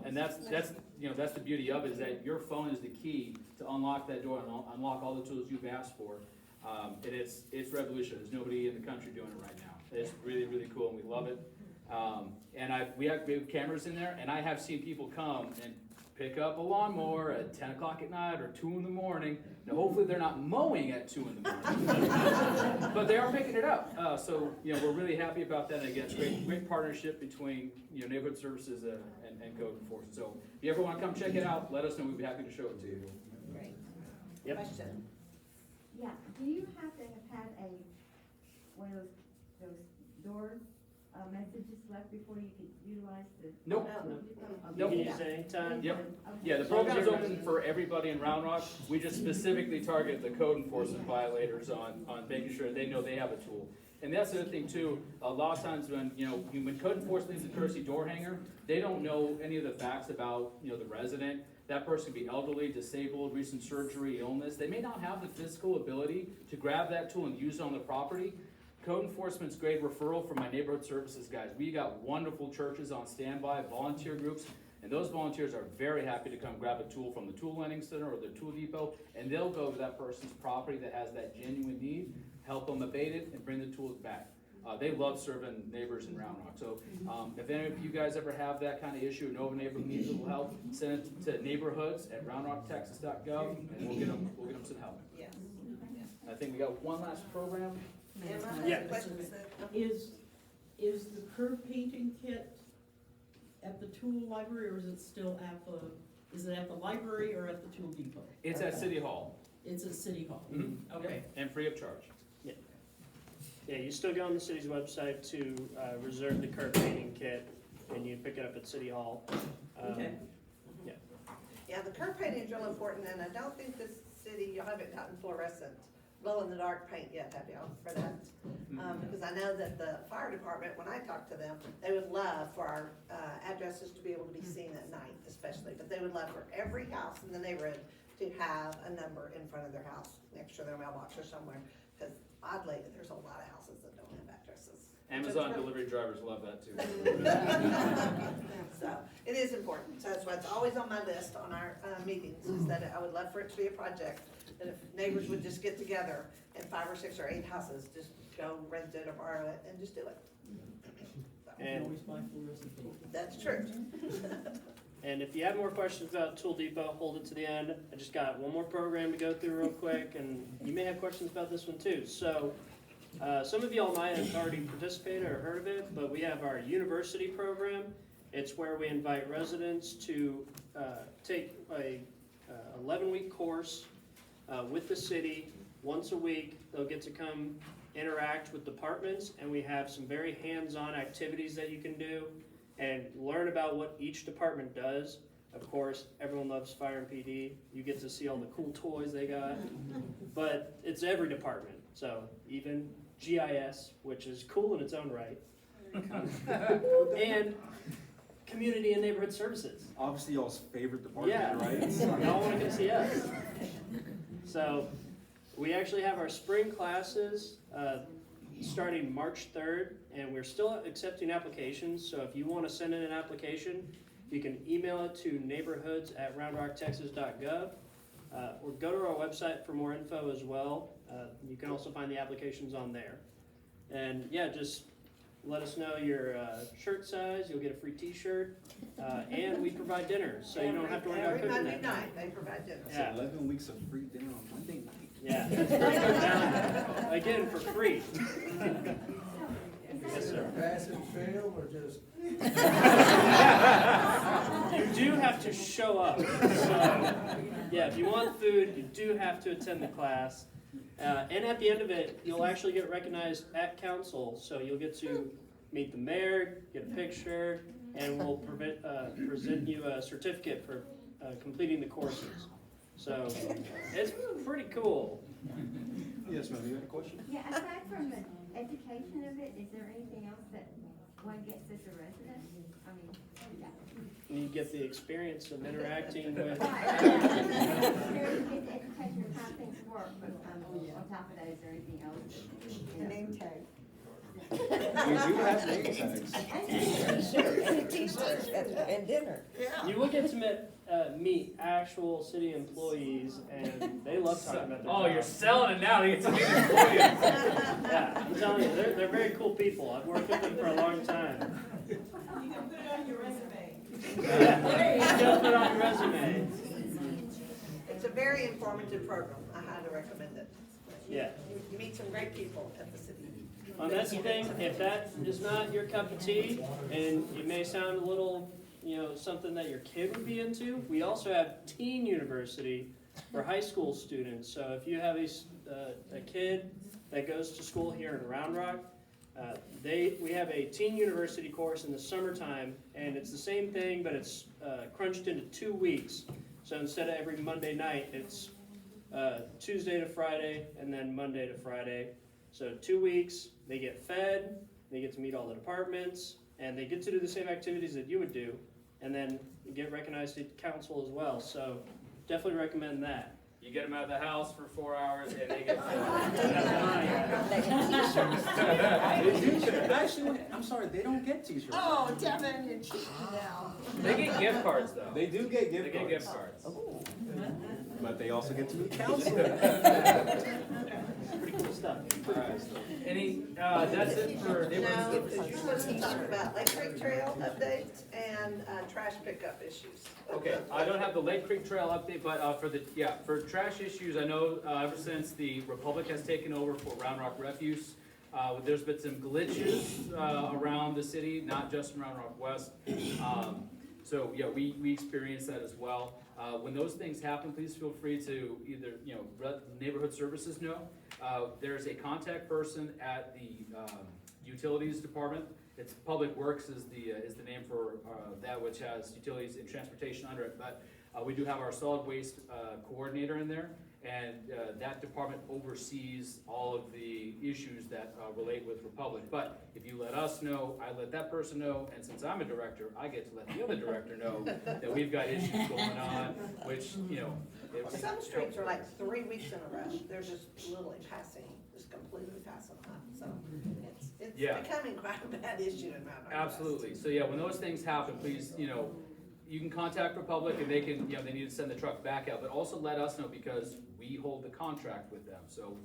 and that's the beauty of it, is that your phone is the key to unlock that door and unlock all the tools you've asked for. And it's revolutionary. There's nobody in the country doing it right now. It's really, really cool, and we love it. And we have cameras in there, and I have seen people come and pick up a lawnmower at 10 o'clock at night or 2 in the morning. Now, hopefully they're not mowing at 2 in the morning, but they are picking it up. So we're really happy about that. And again, it's great partnership between neighborhood services and code enforcement. So if you ever want to come check it out, let us know. We'd be happy to show it to you. Great. Yep. Question? Yeah, do you have to have had one of those door messages left before you can utilize the? Nope. You can use it anytime. Yep. Yeah, the program is open for everybody in Round Rock. We just specifically target the code enforcement violators on making sure they know they have a tool. And that's the other thing too, a lot of times when code enforcement leaves a courtesy door hanger, they don't know any of the facts about, the resident. That person can be elderly, disabled, recent surgery, illness. They may not have the physical ability to grab that tool and use it on the property. Code enforcement's great referral for my neighborhood services guys. We got wonderful churches on standby, volunteer groups. And those volunteers are very happy to come grab a tool from the tool lending center or the tool depot, and they'll go to that person's property that has that genuine need, help them abate it, and bring the tools back. They love serving neighbors in Round Rock. So if any of you guys ever have that kind of issue, or know of a neighbor who needs a little help, send it to neighborhoods@roundrocktexas.gov, and we'll get them some help. Yes. I think we got one last program. Emma has Yeah. a question. Is the curb painting kit at the tool library, or is it still at the library or at the tool depot? It's at City Hall. It's at City Hall? Mm-hmm. Okay. And free of charge. Yeah, you still go on the city's website to reserve the curb painting kit, and you pick it up at City Hall. Okay. Yeah. Yeah, the curb painting is real important, and I don't think this city, you haven't gotten fluorescent glow-in-the-dark paint yet, have y'all, for that? Because I know that the fire department, when I talked to them, they would love for our addresses to be able to be seen at night especially, but they would love for every house in the neighborhood to have a number in front of their house, next to their mailbox or somewhere, because oddly, there's a lot of houses that don't have addresses. Amazon delivery drivers love that too. So, it is important, so that's why it's always on my list on our meetings, is that I would love for it to be a project, that if neighbors would just get together and 5 or 6 or 8 houses, just go rent it or borrow it and just do it. And always buy fluorescent paint. That's true. And if you have more questions about Tool Depot, hold it to the end. I just got one more program to go through real quick, and you may have questions about this one too. So, some of y'all might have already participated or heard of it, but we have our university program. It's where we invite residents to take a 11-week course with the city once a week. They'll get to come interact with departments, and we have some very hands-on activities that you can do and learn about what each department does. Of course, everyone loves fire and PD. You get to see all the cool toys they got, but it's every department. So even GIS, which is cool in its own right, and community and neighborhood services. Obviously y'all's favorite department, Yeah, right? y'all want to come see us. So we actually have our spring classes starting March 3rd, and we're still accepting applications. So if you want to send in an application, you can email it to neighborhoods@roundrocktexas.gov, or go to our website for more info as well. You can also find the applications on there. And yeah, just let us know your shirt size. You'll get a free T-shirt, and we provide dinner, so you don't have to worry about Every cooking Monday that night. night, they provide dinner. That's Yeah. 11 weeks of free dinner on Monday night. Yeah, it's pretty good value. Again, for free. Yes, sir. Pass and fail or just? You do have to show up. So, yeah, if you want food, you do have to attend the class. And at the end of it, you'll actually get recognized at council. So you'll get to meet the mayor, get a picture, and we'll present you a certificate for completing the courses. So it's pretty cool. Yes, ma'am, you had a question? Yeah, aside from the education of it, is there anything else that one gets as a resident? I mean, yeah. You get the experience of interacting with. There is the education of how things work, but on top of that, is there anything else? The name tag. We do have name tags. And a t-shirt and dinner. You will get to meet actual city employees, and they love talking about their Oh, job. you're selling it now to get to meet employees. Yeah, I'm telling you, they're very cool people. I've worked with them for a long time. You can put it on your resume. Yeah, you can put it on your resume. It's a very informative program. I highly recommend it. Yeah. You meet some great people at the city. And that's the thing, if that is not your cup of tea, and it may sound a little, something that your kid would be into, we also have teen university for high school students. So if you have a kid that goes to school here in Round Rock, we have a teen university course in the summertime, and it's the same thing, but it's crunched into 2 weeks. So instead of every Monday night, it's Tuesday to Friday, and then Monday to Friday. So 2 weeks, they get fed, they get to meet all the departments, and they get to do the same activities that you would do, and then you get recognized at council as well. So definitely recommend that. You get them out of the house for 4 hours and they get. Actually, I'm sorry, they don't get t-shirts. Oh, Devin, you're cheating now. They get gift cards though. They do get gift They cards. get gift cards. But they also get to meet council. Pretty cool stuff. Alright, any, that's it for No, neighborhood because you're supposed to talk about Lake Creek Trail updates and trash pickup issues. Okay, I don't have the Lake Creek Trail update, but for trash issues, I know ever since the Republic has taken over for Round Rock Refuse, there's been some glitches around the city, not just in Round Rock West. So yeah, we experienced that as well. When those things happen, please feel free to either, let neighborhood services know. There's a contact person at the utilities department. It's Public Works is the name for that, which has utilities and transportation under it. But we do have our solid waste coordinator in there, and that department oversees all of the issues that relate with Republic. But if you let us know, I let that person know, and since I'm a director, I get to let the other director know that we've got issues going on, which, Some streets are like 3 weeks in a rush. They're just literally just completely passing on. So it's Yeah. becoming quite a bad issue in Round Rock. Absolutely. So yeah, when those things happen, please, you can contact Republic and they can, they need to send the truck back out, but also let us know because we hold the contract with them. So,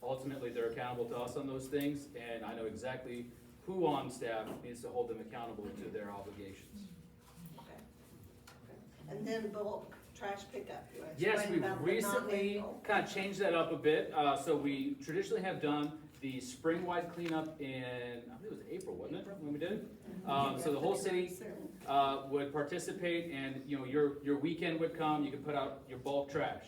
ultimately they're accountable to us on those things, and I know exactly who on staff needs to hold them accountable to their obligations. Okay. And then bulk trash pickup. You Yes, explained we've about the recently non-annual. kind of changed that up a bit. So we traditionally have done the spring-wide cleanup in, I believe it was April, wasn't it, when we did it? So the whole city would participate, and your weekend would come, you could put out your bulk trash.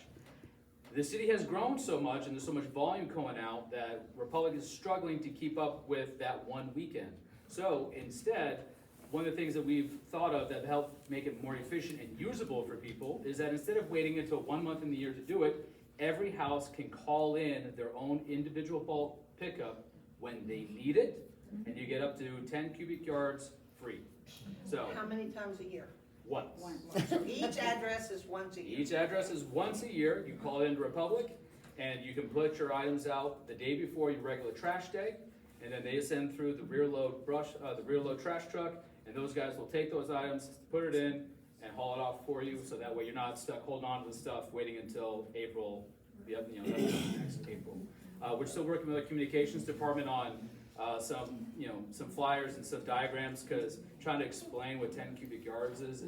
The city has grown so much and there's so much volume going out that Republic is struggling to keep up with that one weekend. So instead, one of the things that we've thought of that help make it more efficient and usable for people is that instead of waiting until 1 month in the year to do it, every house can call in their own individual bulk pickup when they need it, and you get up to 10 cubic yards free. So How many times a year? once. So each address is once a year. Each address is once a year. You call into Republic, and you can put your items out the day before your regular trash day, and then they send through the rear load trash truck, and those guys will take those items, put it in, and haul it off for you, so that way you're not stuck holding on to the stuff waiting until April, that's next April. We're still working with the communications department on some flyers and some diagrams, because trying to explain what 10 cubic yards is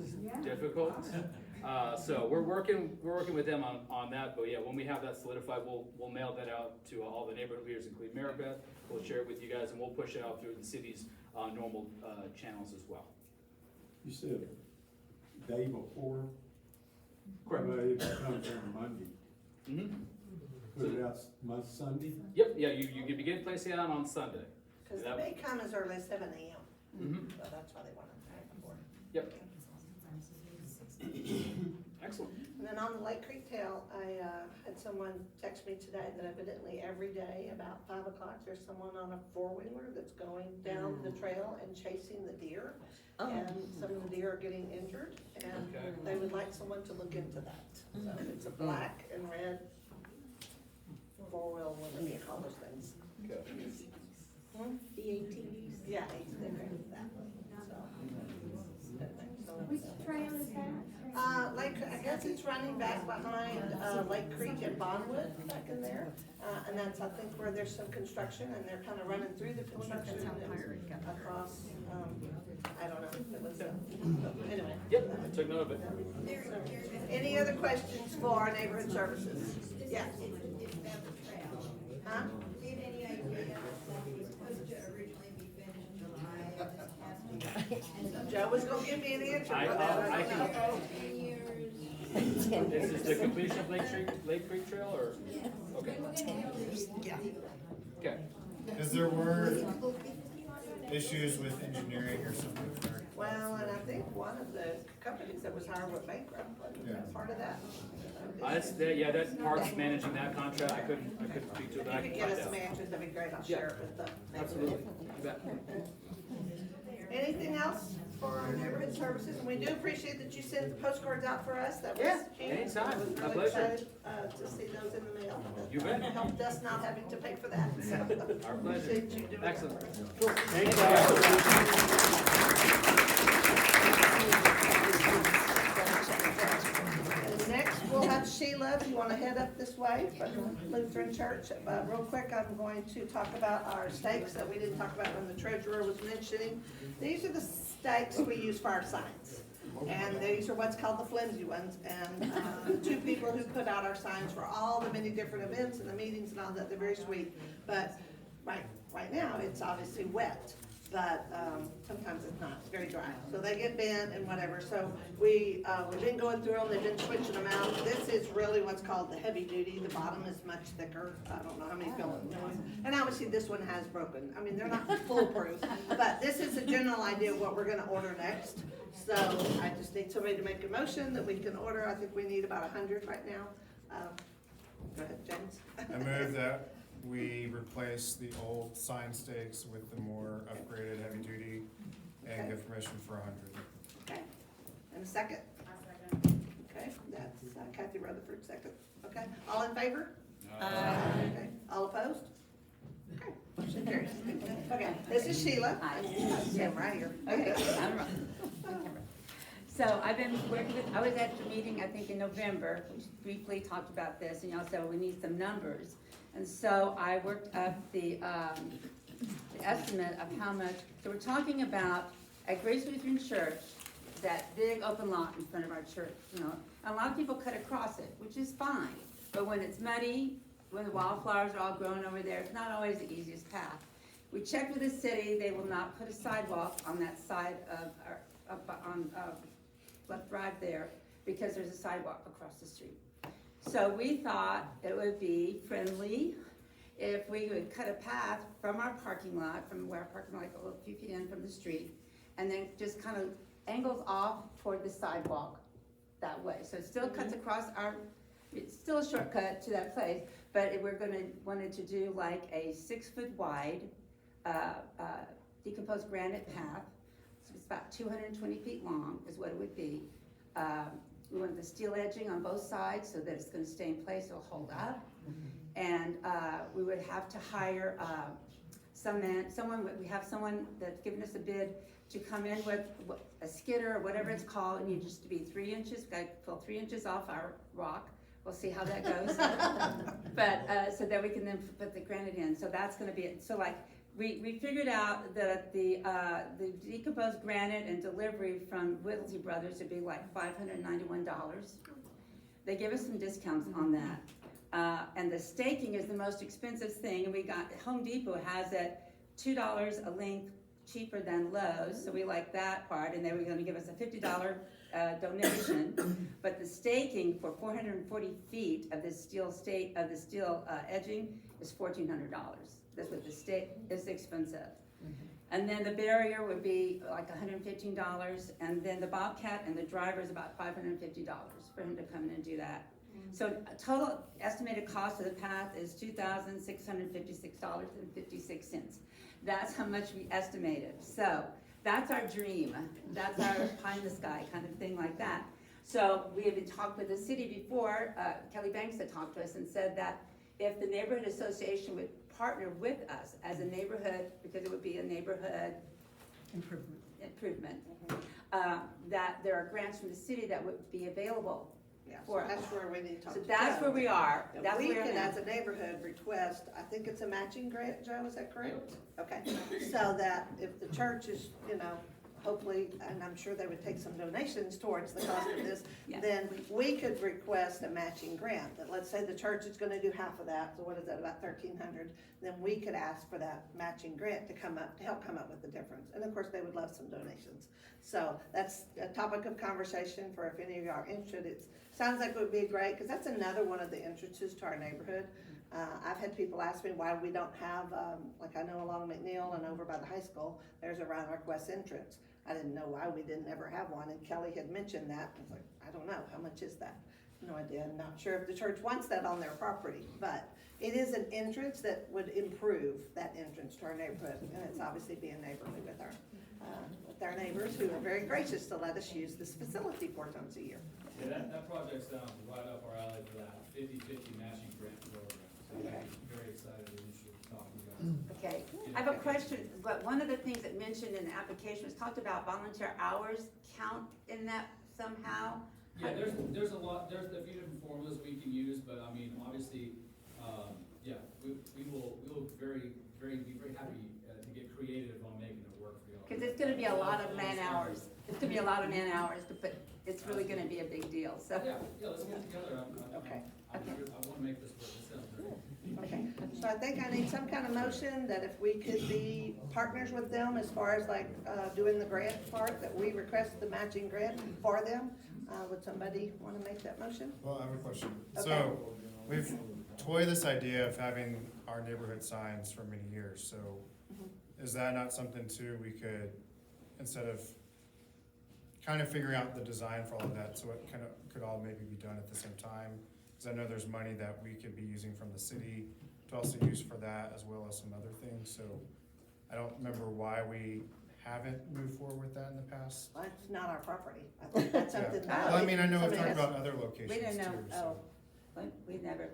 difficult. So we're working with them on that, but yeah, when we have that solidified, we'll mail that out to all the neighborhood leaders, including Maribeth. We'll share it with you guys, and we'll push it out through the city's normal channels as well. You said day before? Correct. But it comes on Monday. Mm-hmm. Put it out Sunday? Yep, yeah, you begin placing it out on Sunday. Because they may come as early as 7 a.m. Mm-hmm. So that's why they want to pay before. Yep. Excellent. And then on the Lake Creek Trail, I had someone text me today that evidently every day about 5 o'clock, there's someone on a four-wheeler that's going down the trail and chasing the deer. And some of the deer are getting injured, and they would like someone to look into that. So it's a black and red four-wheel, what do you call those things? The ATVs. Yeah, that one. Which trail is that? I guess it's running back behind, Lake Creek and Bondwood, back in there. And that's, I think, where there's some construction, and they're kind of running through the construction and across, I don't know, it was, anyway. Yep, I took note of it. Any other questions for neighborhood services? Yeah. Huh? Do you have any idea that it was supposed to originally be finished July? Joe was gonna give me an answer for that. I can. This is the completion of Lake Creek Trail, or? Okay. Yeah. Okay. Because there were issues with engineering or something. Well, and I think one of the companies that was hired went bankrupt, wasn't part of that. That Parks managing that contract, I couldn't speak to it, but I If you can could get find us some out. answers, that'd be great, I'll share it with them. Absolutely. You bet. Anything else for our neighborhood services, and we do appreciate that you sent the postcards out for us. That was Yeah, huge. anytime. I was My really pleasure. excited, to see those in the mail. You bet. Helped us not having to pay for that, so. Our pleasure. Appreciate you doing that. Excellent. Thank And next, we'll have Sheila, if you wanna head up this way from the Lutheran Church. Real quick, I'm going to talk about our stakes that we didn't talk about when the treasurer was mentioning. These are the stakes we use for our signs. And these are what's called the flimsy ones. And the two people who put out our signs for all the many different events and the meetings and all that, they're very sweet. But right now, it's obviously wet. But sometimes it's not, it's very dry. So they get bent and whatever. So we've been going through them, they've been switching them out. This is really what's called the heavy duty. The bottom is much thicker. I don't know how many fell in there. And obviously this one has broken. I mean, they're not foolproof, but this is a general idea of what we're gonna order next. So I just need somebody to make a motion that we can order. I think we need about 100 right now. Go ahead, James. I move that we replace the old sign stakes with the more upgraded heavy duty and give permission for 100. Okay, and a second? Okay, that's Kathy Rutherford, second. Okay, all in favor? Okay, all opposed? Okay, motion carries. Okay, this is Sheila. I'm right here. Okay, I'm right. So I've been working with, I was at the meeting, I think in November, which briefly talked about this, and y'all said we need some numbers. And so I worked up the estimate of how much, so we're talking about at Grace Lutheran Church, that big open lot in front of our church, you know. A lot of people cut across it, which is fine, but when it's muddy, when the wildflowers are all growing over there, it's not always the easiest path. We checked with the city, they will not put a sidewalk on that side of our, Left Drive there, because there's a sidewalk across the street. So we thought it would be friendly if we would cut a path from our parking lot, from where our parking lot, like a few feet in from the street, and then just kind of angles off toward the sidewalk that way. So it still cuts across our, it's still a shortcut to that place, but wanted to do like a 6-foot wide, decomposed granite path. So it's about 220 feet long is what it would be. We want the steel edging on both sides so that it's gonna stay in place, it'll hold up. And we would have to hire we have someone that's given us a bid to come in with a skidder or whatever it's called, and you just to be 3 inches, gotta pull 3 inches off our rock. We'll see how that goes. But, so that we can then put the granite in, so that's gonna be it. So like, we figured out that the decomposed granite and delivery from Whittlesey Brothers would be like $591. They give us some discounts on that. And the staking is the most expensive thing, and we got, Home Depot has it $2 a length cheaper than Lowe's, so we like that part, and they were gonna give us a $50 donation. But the staking for 440 feet of this steel edging is $1,400. That's what the stake is expensive. And then the barrier would be like $115, and then the bobcat and the driver is about $550 for him to come in and do that. So total estimated cost of the path is $2,656.56. That's how much we estimated. So that's our dream. That's our pie in the sky kind of thing like that. So we had been talked with the city before. Kelly Banks had talked to us and said that if the neighborhood association would partner with us as a neighborhood, because it would be a neighborhood improvement, that there are grants from the city that would be available. Yeah, so for us. that's where we need to talk. So to that's Joe. where we are. And That's we where can, we're as a neighborhood, request, I think it's a matching grant, Joe, is that correct? Okay, so that if the church is, hopefully, and I'm sure they would take some donations towards the cost of this, Yes. then we could request a matching grant, that let's say the church is gonna do half of that, so what is that, about 1,300, then we could ask for that matching grant to help come up with the difference, and of course, they would love some donations. So that's a topic of conversation for if any of you are interested. It sounds like it would be great, because that's another one of the entrances to our neighborhood. I've had people ask me why we don't have, like I know along McNeil and over by the high school, there's a Round Rock West entrance. I didn't know why we didn't ever have one, and Kelly had mentioned that. I was like, I don't know, how much is that? no idea, I'm not sure if the church wants that on their property, but it is an entrance that would improve that entrance to our neighborhood, and it's obviously being neighborly with our neighbors who are very gracious to let us use this facility 4 times a year. Yeah, that project sounds right up our alley for that 50/50 matching grant program, so Okay. I'm very excited that you should talk to you guys. Okay, I have a question, but one of the things that mentioned in the application was talked about volunteer hours count in that somehow? Yeah, there's a lot, there's a few different formulas we can use, but I mean, obviously, yeah, we will be very happy to get creative on making it work for y'all. Cause it's gonna be a lot of man hours, it's gonna be a lot of man hours, but it's really gonna be a big deal, so. Yeah, let's get together, Okay. I wanna make this work, it sounds great. Okay, so I think I need some kind of motion that if we could be partners with them as far as like, doing the grant part, that we request the matching grant for them. Would somebody wanna make that motion? Well, I have a question. Okay. So, we've toyed this idea of having our neighborhood signs for many years, so is that not something too, we could, instead of kind of figuring out the design for all of that, so it kind of could all maybe be done at the same time? Cause I know there's money that we could be using from the city to also use for that, as well as some other things, so I don't remember why we haven't moved forward with that in the past. Well, it's not our property. I think that's something Yeah. that. Well, I mean, I know we've somebody talked has- about other locations We didn't know, too, so. we've never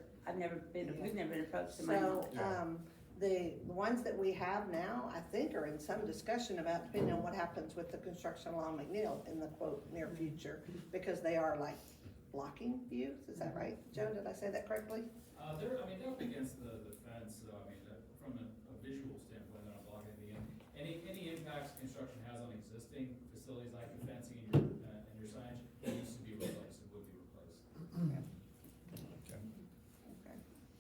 been approached to my So, knowledge. the ones that we have now, I think are in some discussion about, depending on what happens with the construction along McNeil in the quote, near future, because they are like blocking views, is that right? Joan, did I say that correctly? They're up against the fence, so I mean, from a visual standpoint, they're not blocking anything. Any impacts construction has on existing facilities like the fencing and your signage, that needs to be replaced, it would be replaced. Okay,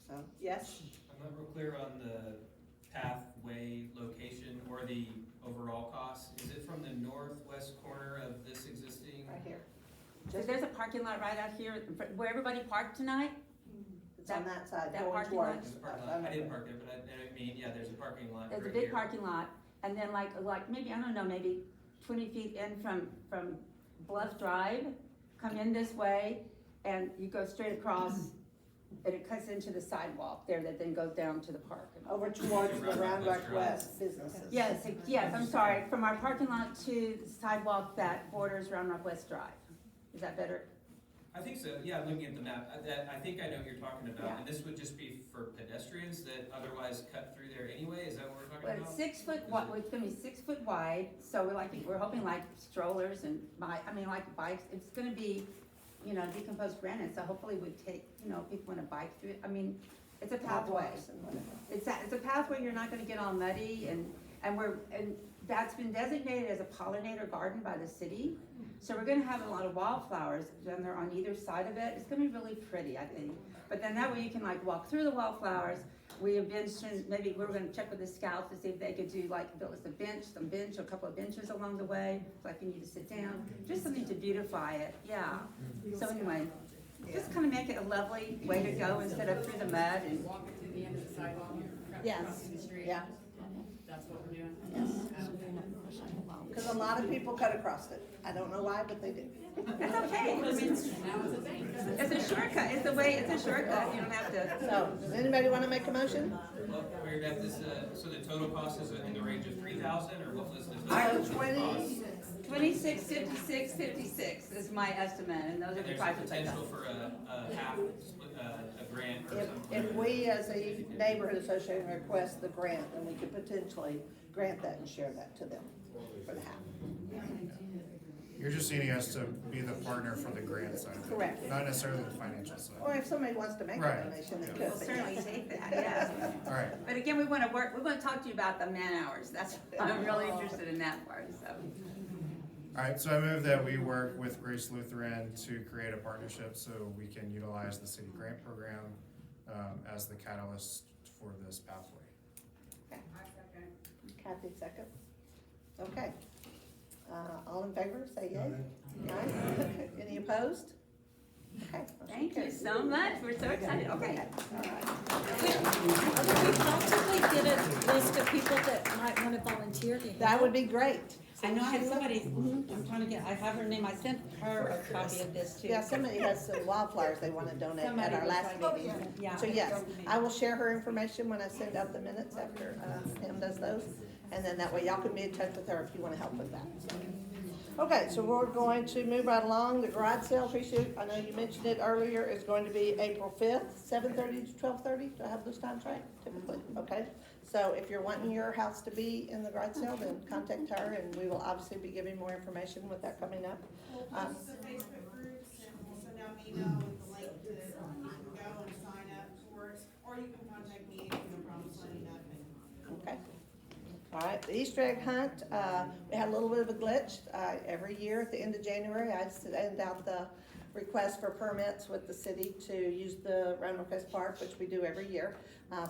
so, yes? I'm not real clear on the pathway location or the overall cost. Is it from the northwest corner of this existing? Right here. So there's a parking lot right out here where everybody parked tonight? It's on that side, that going parking lot? There's a parking lot. I didn't park there, but I mean, yeah, there's a parking lot There's a right big here. parking lot, and then like maybe, I don't know, maybe 20 feet in from Bluff Drive, come in this way, and you go straight across, and it cuts into the sidewalk there that then goes down to the park. Over towards the Round Rock West businesses. Yes, I'm sorry, from our parking lot to the sidewalk that borders Round Rock West Drive. Is that better? I think so, yeah, looking at the map, I think I know what you're talking about, Yeah. and this would just be for pedestrians that otherwise cut through there anyway, is that what we're talking Well, about? it's 6 foot wide, it's gonna be 6 foot wide, so we're hoping like strollers and like bikes, it's gonna be, decomposed granite, so hopefully we take, people wanna bike through it, it's a pathway. Sidewalks and whatever. It's a pathway, you're not gonna get all muddy, and that's been designated as a pollinator garden by the city. So we're gonna have a lot of wildflowers down there on either side of it. It's gonna be really pretty, I think. But then that way you can like walk through the wildflowers. We have mentioned, maybe we're gonna check with the scouts to see if they could do like, build us a couple of benches along the way, like you need to sit down, just something to beautify it, yeah. So anyway, just kind of make it a lovely way to go instead of through the mud and. Walk it to the end of the sidewalk. Yes. Across the street. Yeah. That's what we're doing. Because a lot of people cut across it. I don't know why, but they do. That's okay. Now it's a thing. It's a shortcut. It's a shortcut. You don't have to. So, does anybody want to make a motion? Well, we're at this, so the total cost is in the range of 3,000, or what was the total? 26, 56, 56 is my estimate, and those are the There's a prices I got. potential for a half, a grant or something. If we as a neighborhood association request the grant, then we could potentially grant that and share that to them for the half. You're just needing us to be the partner for the grant side of it. Correct. Not necessarily the financial side. Or if somebody wants to make a Right. donation, they could. We'll certainly take that, yes. All right. But again, we want to talk to you about the man hours. I'm really interested in that part, so. All right, so I move that we work with Grace Lutheran to create a partnership so we can utilize the city grant program as the catalyst for this pathway. Okay. Kathy, second. Okay. All in favor, say yay. Aye. Any opposed? Okay. Thank you so much. We're so excited. Okay. All right. Could we possibly get a list of people that might want to volunteer to help? That would be great. I know I have somebody, I'm trying to get, I have her name, I sent her a copy of this too. Yeah, somebody has some wildflowers they wanna donate Somebody at our was last like- meeting. Yeah. So yes, I will share her information when I send out the minutes after, Pam does those. And then that way y'all can be in touch with her if you wanna help with that. Okay, so we're going to move right along. The garage sale, appreciate, I know you mentioned it earlier, is going to be April 5th, 7:30 to 12:30. Do I have those times right? Typically, okay. So if you're wanting your house to be in the garage sale, then contact her, and we will obviously be giving more information with that coming up. We'll post the Facebook groups, and we'll send out an email with the link to, you can go and sign up for it, or you can contact me, no problem signing up. Okay. All right, the Easter egg hunt, we had a little bit of a glitch. Every year at the end of January, I send out the request for permits with the city to use the Roanoke West Park, which we do every year,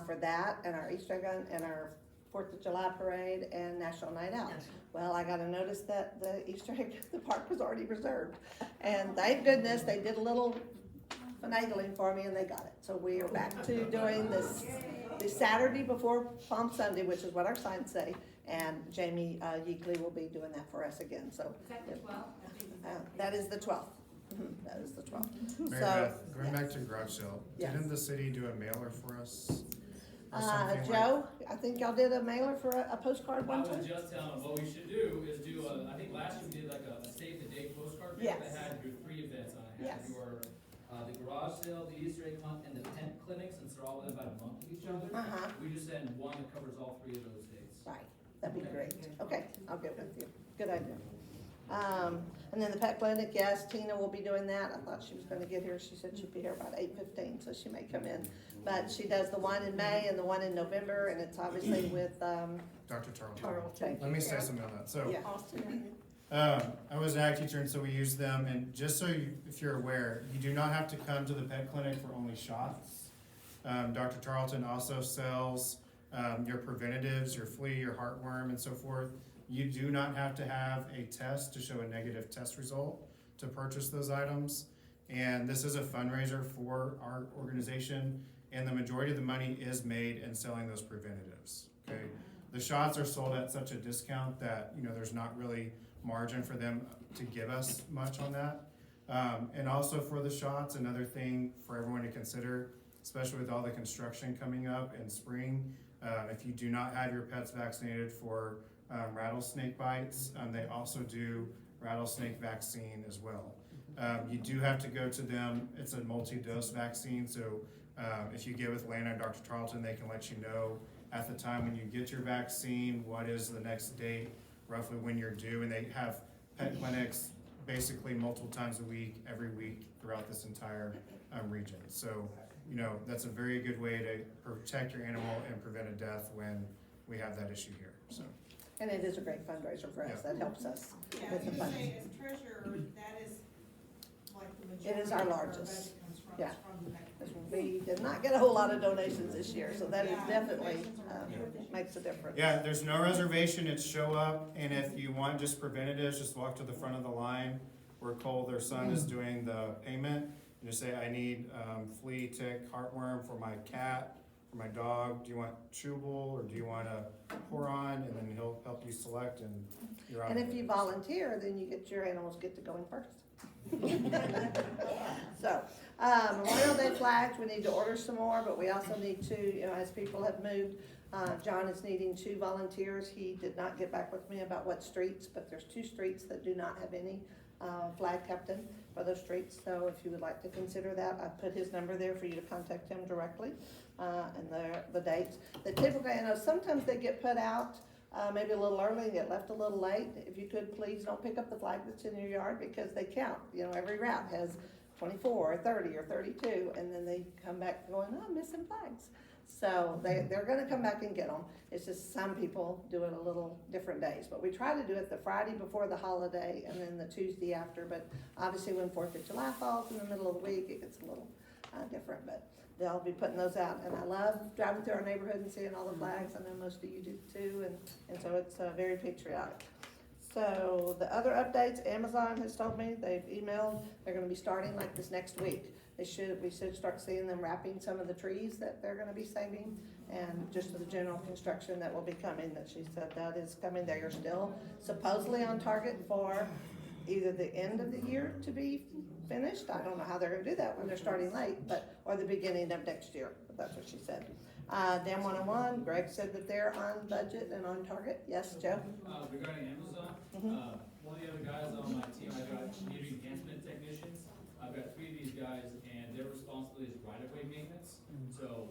for that, and our Easter egg hunt, and our 4th of July parade, and National Night Out. Well, I got a notice that the Easter egg, the park was already reserved. And thank goodness, they did a little finagling for me and they got it. So we are back to doing this, the Saturday before Palm Sunday, which is what our signs say. And Jamie Yeakley will be doing that for us again, so. Is that the 12th? That is the 12th. That is the 12th. Mary Beth, going back to garage sale, Yes. didn't the city do a mailer for us? Or something like- Joe, I think y'all did a mailer for a postcard one I time? was just telling them, what we should do is do I think last year we did like a save the date postcard Yes. that had your 3 events on it. It had Yes. your, the garage sale, the Easter egg hunt, and the tent clinic, since they're all within about a month of each other. Uh-huh. We just send one that covers all 3 of those dates. Right, that'd be great. Okay, I'll get with you. Good idea. And then the pet clinic, yes, Tina will be doing that. I thought she was gonna get here. She said she'd be here about 8:15, so she may come in. But she does the one in May and the one in November, and it's obviously with, Dr. Charles. Charles, thank Let you. me say something on that. So, Yeah. I was an ag teacher, and so we use them, and just so you, if you're aware, you do not have to come to the pet clinic for only shots. Dr. Tarleton also sells, your preventatives, your flea, your heartworm, and so forth. You do not have to have a test to show a negative test result to purchase those items. And this is a fundraiser for our organization, and the majority of the money is made in selling those preventatives, okay? The shots are sold at such a discount that, you know, there's not really margin for them to give us much on that. And also for the shots, another thing for everyone to consider, especially with all the construction coming up in spring, if you do not have your pets vaccinated for rattlesnake bites, they also do rattlesnake vaccine as well. You do have to go to them. It's a multi-dose vaccine, so if you get with Lana and Dr. Tarleton, they can let you know at the time when you get your vaccine, what is the next date, roughly when you're due, and they have pet clinics basically multiple times a week, every week throughout this entire region. So, you know, that's a very good way to protect your animal and prevent a death when we have that issue here, so. And it is a great fundraiser for us. That helps us Yeah, with the you funds. say as treasurer, that is like the majority. It is our of largest. budget comes from- Yeah. from the pet clinic. We did not get a whole lot of donations this year, so that is Yeah, definitely, donations are makes a difference. Yeah, there's no reservation, it's show up, and if you want just preventatives, just walk to the front of the line where Cole, their son, is doing the payment. And just say, I need flea, tick, heartworm for my cat, for my dog. Do you want chewable or do you want a pour-on? And then he'll help you select and you're on. And if you volunteer, then you get, your animals get to go in first. So, Memorial Day flags, we need to order some more, but we also need to, you know, as people have moved, John is needing 2 volunteers. He did not get back with me about what streets, but there's 2 streets that do not have any flag captain for those streets. So if you would like to consider that, I put his number there for you to contact him directly, and the dates. The typically, I know sometimes they get put out maybe a little early and get left a little late. If you could, please don't pick up the flag that's in your yard because they count. You know, every route has 24 or 30 or 32, and then they come back going, oh, I'm missing flags. So they're gonna come back and get them. It's just some people do it a little different days. But we try to do it the Friday before the holiday and then the Tuesday after. But obviously when 4th of July falls in the middle of the week, it gets a little different. But they'll be putting those out. And I love driving through our neighborhood and seeing all the flags. I know most of you do too. And so it's very patriotic. So the other updates, Amazon has told me, they've emailed, they're gonna be starting like this next week. we should start seeing them wrapping some of the trees that they're gonna be saving, and just the general construction that will be coming, that she said that is coming. They are still supposedly on target for either the end of the year to be finished. I don't know how they're gonna do that when they're starting late, or the beginning of next year, but that's what she said. Dam 101, Greg said that they're on budget and on target. Yes, Joe? Regarding Amazon, one of the other guys on my team, I've got community enhancement technicians. I've got 3 of these guys, and their responsibility is right-of-way maintenance. So,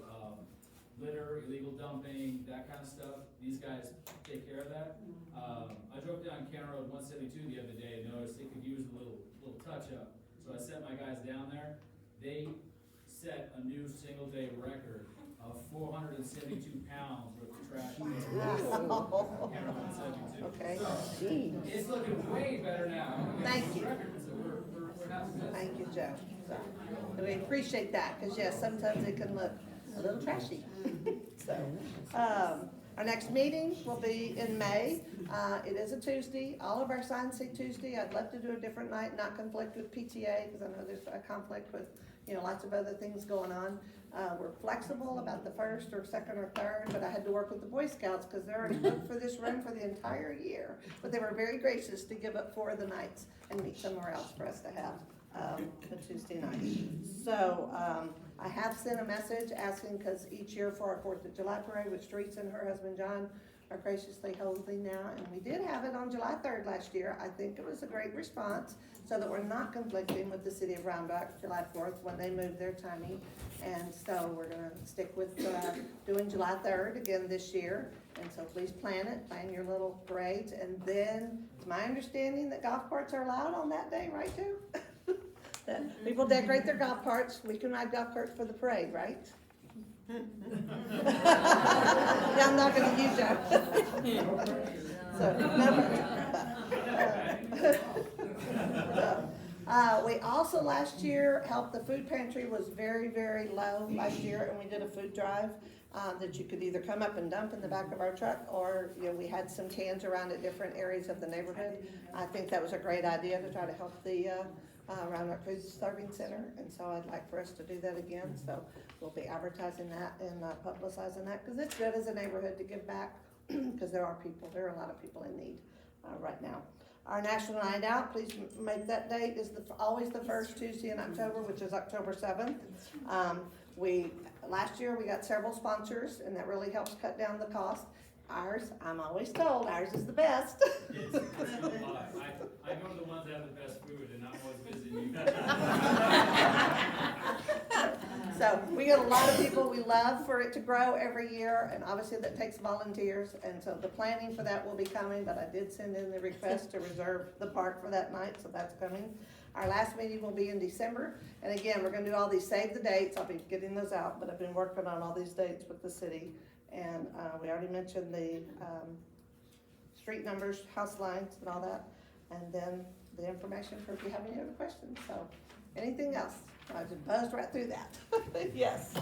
litter, illegal dumping, that kind of stuff, these guys take care of that. I drove down County Road 172 the other day and noticed it could use a little touch-up. So I sent my guys down there. They set a new single-day record of 472 pounds worth of trash. Wow. County Road 172. Okay. So, it's looking way better now. Thank you. So we're happy with this. Thank you, Joe. So, and we appreciate that, because yes, sometimes it can look a little trashy. So, our next meeting will be in May. It is a Tuesday. All of our signs say Tuesday. I'd love to do a different night, not conflict with PTA, because I know there's a conflict with, lots of other things going on. We're flexible about the first or second or third, but I had to work with the Boy Scouts because they're already booked for this room for the entire year. But they were very gracious to give up 4 of the nights and meet somewhere else for us to have the Tuesday night. So I have sent a message asking, because each year for our 4th of July parade, which Teresa and her husband John are graciously holding now, and we did have it on July 3rd last year. I think it was a great response, so that we're not conflicting with the city of Round Rock July 4th when they move their timing. And so we're gonna stick with doing July 3rd again this year. And so please plan your little parades. And then it's my understanding that golf carts are allowed on that day, right, too? That people decorate their golf carts. We can ride golf carts for the parade, right? Yeah, I'm not gonna use that. We also last year helped, the food pantry was very, very low last year, and we did a food drive that you could either come up and dump in the back of our truck, or we had some cans around at different areas of the neighborhood. I think that was a great idea to try to help the Round Rock Food Serving Center, and so I'd like for us to do that again. So we'll be advertising that and publicizing that, because it's good as a neighborhood to give back, because there are a lot of people in need right now. Our National Night Out, please make that date, is always the first Tuesday in October, which is October 7th. Last year we got several sponsors, and that really helps cut down the cost. Ours, I'm always told, ours is the best. It's no lie. I go to the ones that have the best food, and I'm always visiting you. So we get a lot of people. We love for it to grow every year, and obviously that takes volunteers, and so the planning for that will be coming, but I did send in the request to reserve the park for that night, so that's coming. Our last meeting will be in December, and again, we're gonna do all these save the dates. I'll be getting those out, but I've been working on all these dates with the city, and we already mentioned the street numbers, house lines, and all that, and then the information for if you have any other questions. So anything else? I just buzzed right through that. Yes. I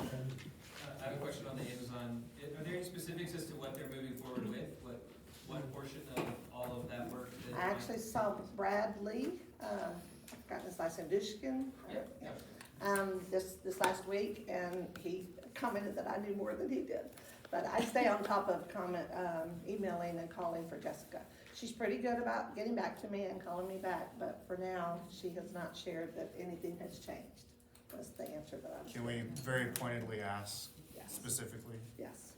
have a question on the Amazon. Are there any specifics as to what they're moving forward with? What portion of all of that work? I actually saw Bradley, I've forgotten his last name, Dushkin. This last week, and he commented that I knew more than he did. But I stay on top of emailing and calling for Jessica. She's pretty good about getting back to me and calling me back, but for now, she has not shared that anything has changed. Was the answer that I was. Can we very pointedly ask specifically? Yes,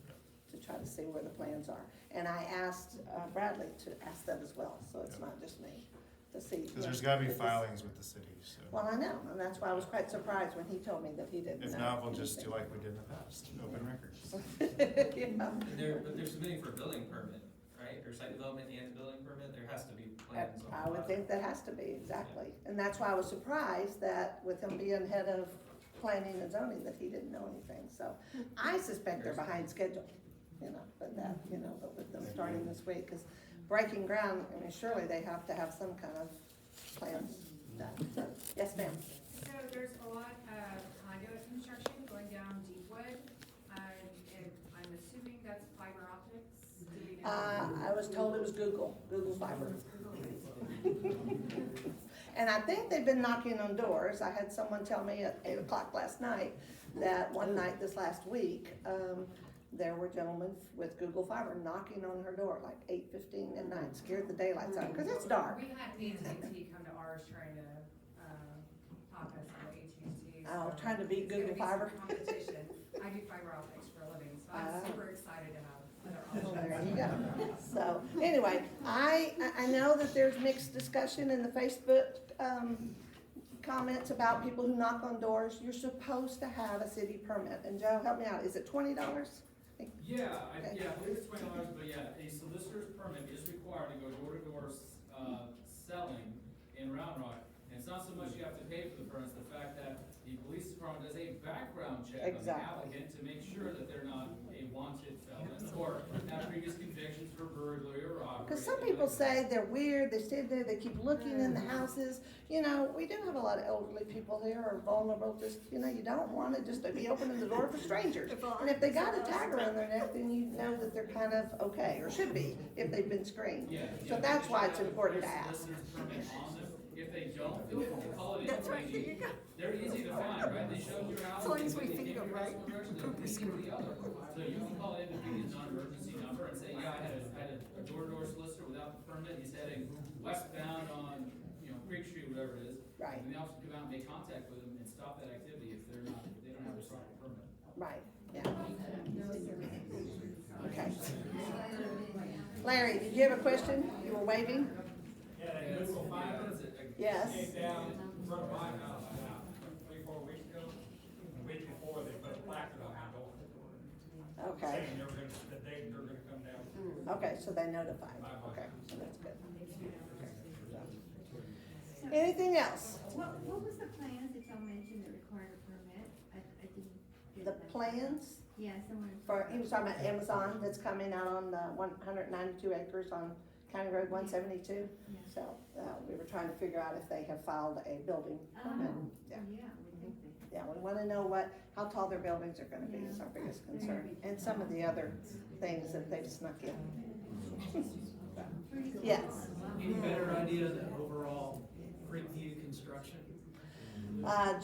to try to see where the plans are. And I asked Bradley to ask them as well, so it's not just me, to see. Because there's gotta be filings with the city, so. Well, I know, and that's why I was quite surprised when he told me that he didn't know. If not, we'll just do like we did in the past, open records. Yeah. But they're submitting for a building permit, right? Or site development and a building permit? There has to be plans on I would think that has to be, exactly. And that's why I was surprised that with him being head of planning and zoning, that he didn't know anything. So I suspect they're behind schedule, but with them starting this week, because breaking ground, I mean, surely they have to have some kind of plans done. So, yes, ma'am. So there's a lot of conduit construction going down Deepwood. I'm assuming that's fiber optics. Do we know? I was told it was Google Fiber. And I think they've been knocking on doors. I had someone tell me at 8 o'clock last night that one night this last week, there were gentlemen with Google Fiber knocking on her door like 8:15 at night, scared the daylights out, cause it's dark. We had AT&T come to ours trying to, talk us on AT&T. Oh, so trying to beat it's gonna Google be some Fiber? Competition. I do fiber optics for a living, so I'm super excited to have other There options. you go. So, anyway, I know that there's mixed discussion in the Facebook, comments about people who knock on doors. You're supposed to have a city permit, and Joe, help me out, is it $20? Yeah, I believe it's $20, but yeah, a solicitor's permit is required to go door to door, selling in Round Rock. And it's not so much you have to pay for the permit, it's the fact that the police department does a background check on the Exactly. applicant to make sure that they're not a wanted felon or have previous convictions for burglary or robbery. Because some people say they're weird, they stand there, they keep looking in the houses. You know, we do have a lot of elderly people here or vulnerable, just, you know, you don't want it just to be opening the door for strangers. And if they got a tag around their neck, then you know that they're kind of okay, or should be, if they've been screened. So that's why it's important to ask. If they don't, feel free to call it in. That's right, here you go. They're easy to find, right? They show you your house. As long as we they think give of you right, one direction, they'll lead you to the other. So you can call in the previous non-emergency number and say, yeah, I had a door-to-door solicitor without the permit, he's heading westbound on, Creek Street, whatever it is. Right. And the officer can come out and make contact with them and stop that activity if they don't have the proper permit. Right, yeah. Okay. Larry, did you have a question? You were waving? Yeah, that Google Fiber. Yes. Came down in front of my house about 3-4 weeks ago. The week before, they put a placard on my door. Okay. Saying the date they're gonna come down. Okay, so they notified. Okay, so that's good. Anything else? What was the plans that y'all mentioned that required a permit? I didn't get The that. plans Yeah, someone. he was talking about Amazon that's coming out on the 192 acres on County Road 172. Yeah. So, we were trying to figure out if they have filed a building permit. Oh, Yeah. yeah, we think they. Yeah, we wanna know how tall their buildings are gonna be is our biggest concern, and some of the other things that they've snuck in. Yes. Any better idea of the overall Creekview construction?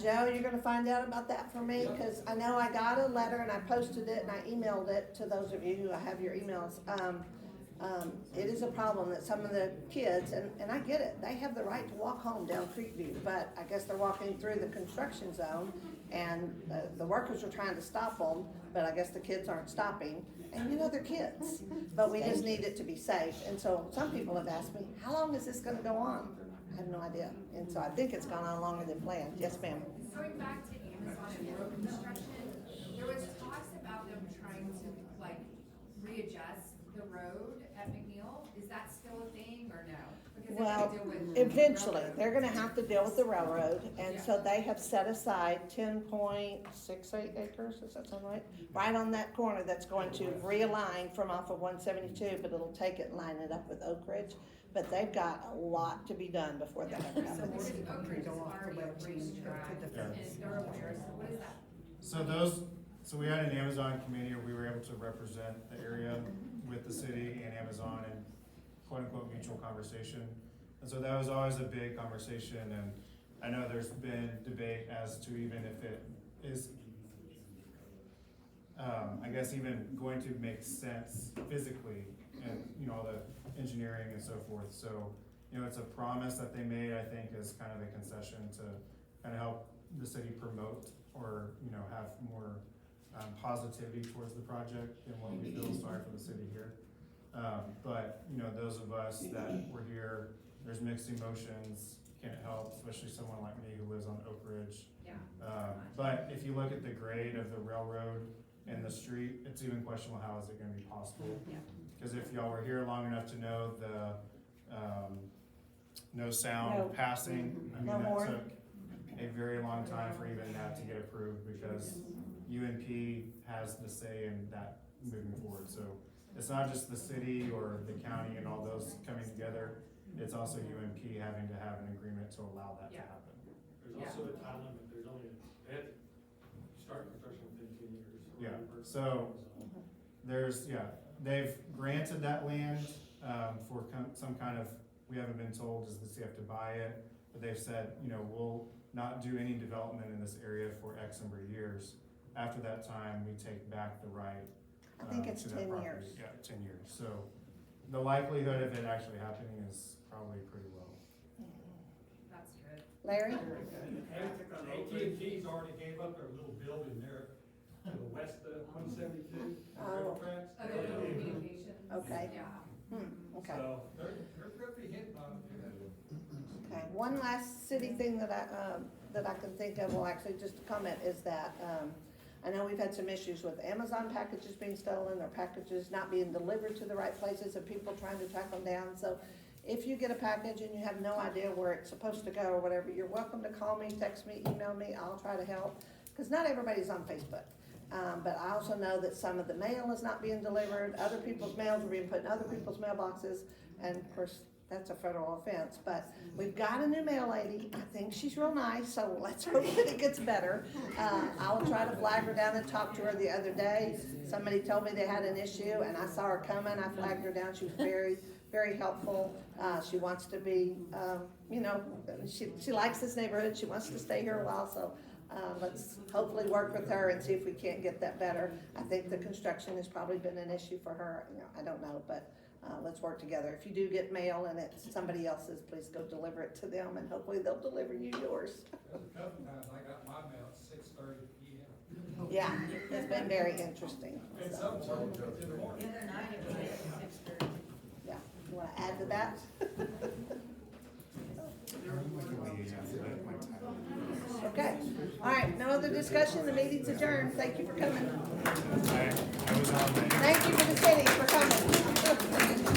Joe, you're gonna find out about that for me, cause I know I got a letter and I posted it and I emailed it to those of you who have your emails. It is a problem that some of the kids, and I get it, they have the right to walk home down Creekview, but I guess they're walking through the construction zone, and the workers are trying to stop them, but I guess the kids aren't stopping, and you know, they're kids, but we just need it to be safe, and so some people have asked me, how long is this gonna go on? I have no idea, and so I think it's gone on longer than planned. Yes, ma'am? Going back to Amazon and road construction, there was talks about them trying to readjust the road at McNeil. Is that still a thing or no? Because they're Well, gonna deal with eventually, railroad. they're gonna have to deal with the railroad, and Yeah. so they have set aside 10.68 acres, does that sound right? Right on that corner that's going to realign from off of 172, but it'll take it and line it up with Oak Ridge. But they've got a lot to be done before that ever happens. Because Oak Ridge is already a racetrack and thoroughfare, so what is that? So we had an Amazon committee where we were able to represent the area with the city and Amazon in quote unquote mutual conversation. And so that was always a big conversation, and I know there's been debate as to even if it is, I guess even going to make sense physically and, all the engineering and so forth. So, it's a promise that they made, I think, as kind of a concession to kind of help the city promote or, have more positivity towards the project than what we feel. Sorry for the city here. But, those of us that were here, there's mixed emotions, can't help, especially someone like me who lives on Oak Ridge. Yeah. But if you look at the grade of the railroad and the street, it's even questionable how is it gonna be possible. Yeah. Cause if y'all were here long enough to know the, no sound No. passing, I mean, No that more. took a very long time for even that to get approved because UNP has the say in that moving forward. So it's not just the city or the county and all those coming together, it's also UNP having to have an agreement to allow that to happen. There's also a time limit, there's only, they have to start construction within 10 years. Yeah, so they've granted that land, for some kind of, we haven't been told, does the city have to buy it? but they've said, you know, we'll not do any development in this area for X number of years. After that time, we take back the right. I think it's to that 10 property. years. Yeah, 10 years. So the likelihood of it actually happening is probably pretty low. That's good. Larry? AT&T's already gave up their little building there to the west of 172, railroad tracks. Other communications. Okay. Yeah. Okay. So they're pretty hitting on it. Okay, one last city thing that I can think of, well, actually, just a comment, is that, I know we've had some issues with Amazon packages being stolen, or packages not being delivered to the right places, and people trying to track them down, so if you get a package and you have no idea where it's supposed to go or whatever, you're welcome to call me, text me, email me, I'll try to help, because not everybody's on Facebook. But I also know that some of the mail is not being delivered, other people's mails are being put in other people's mailboxes, and of course, that's a federal offense, but we've got a new mail lady, I think she's real nice, so let's hope that it gets better. I'll try to flag her down and talk to her the other day. Somebody told me they had an issue, and I saw her coming, I flagged her down, she was very, very helpful. She wants to be, you know, she likes this neighborhood, she wants to stay here a while, so let's hopefully work with her and see if we can't get that better. I think the construction has probably been an issue for her, you know, I don't know, but let's work together. If you do get mail and it's somebody else's, please go deliver it to them, and hopefully they'll deliver you yours. There's a couple times I got my mail at 6:30 p.m. Yeah, it's been very interesting. And So, some in the morning. The other night it was at 6:30. yeah, you wanna add to that? Okay, all right, no other discussion, the meeting's adjourned, thank you for coming. I was on there. Thank you for the city for coming.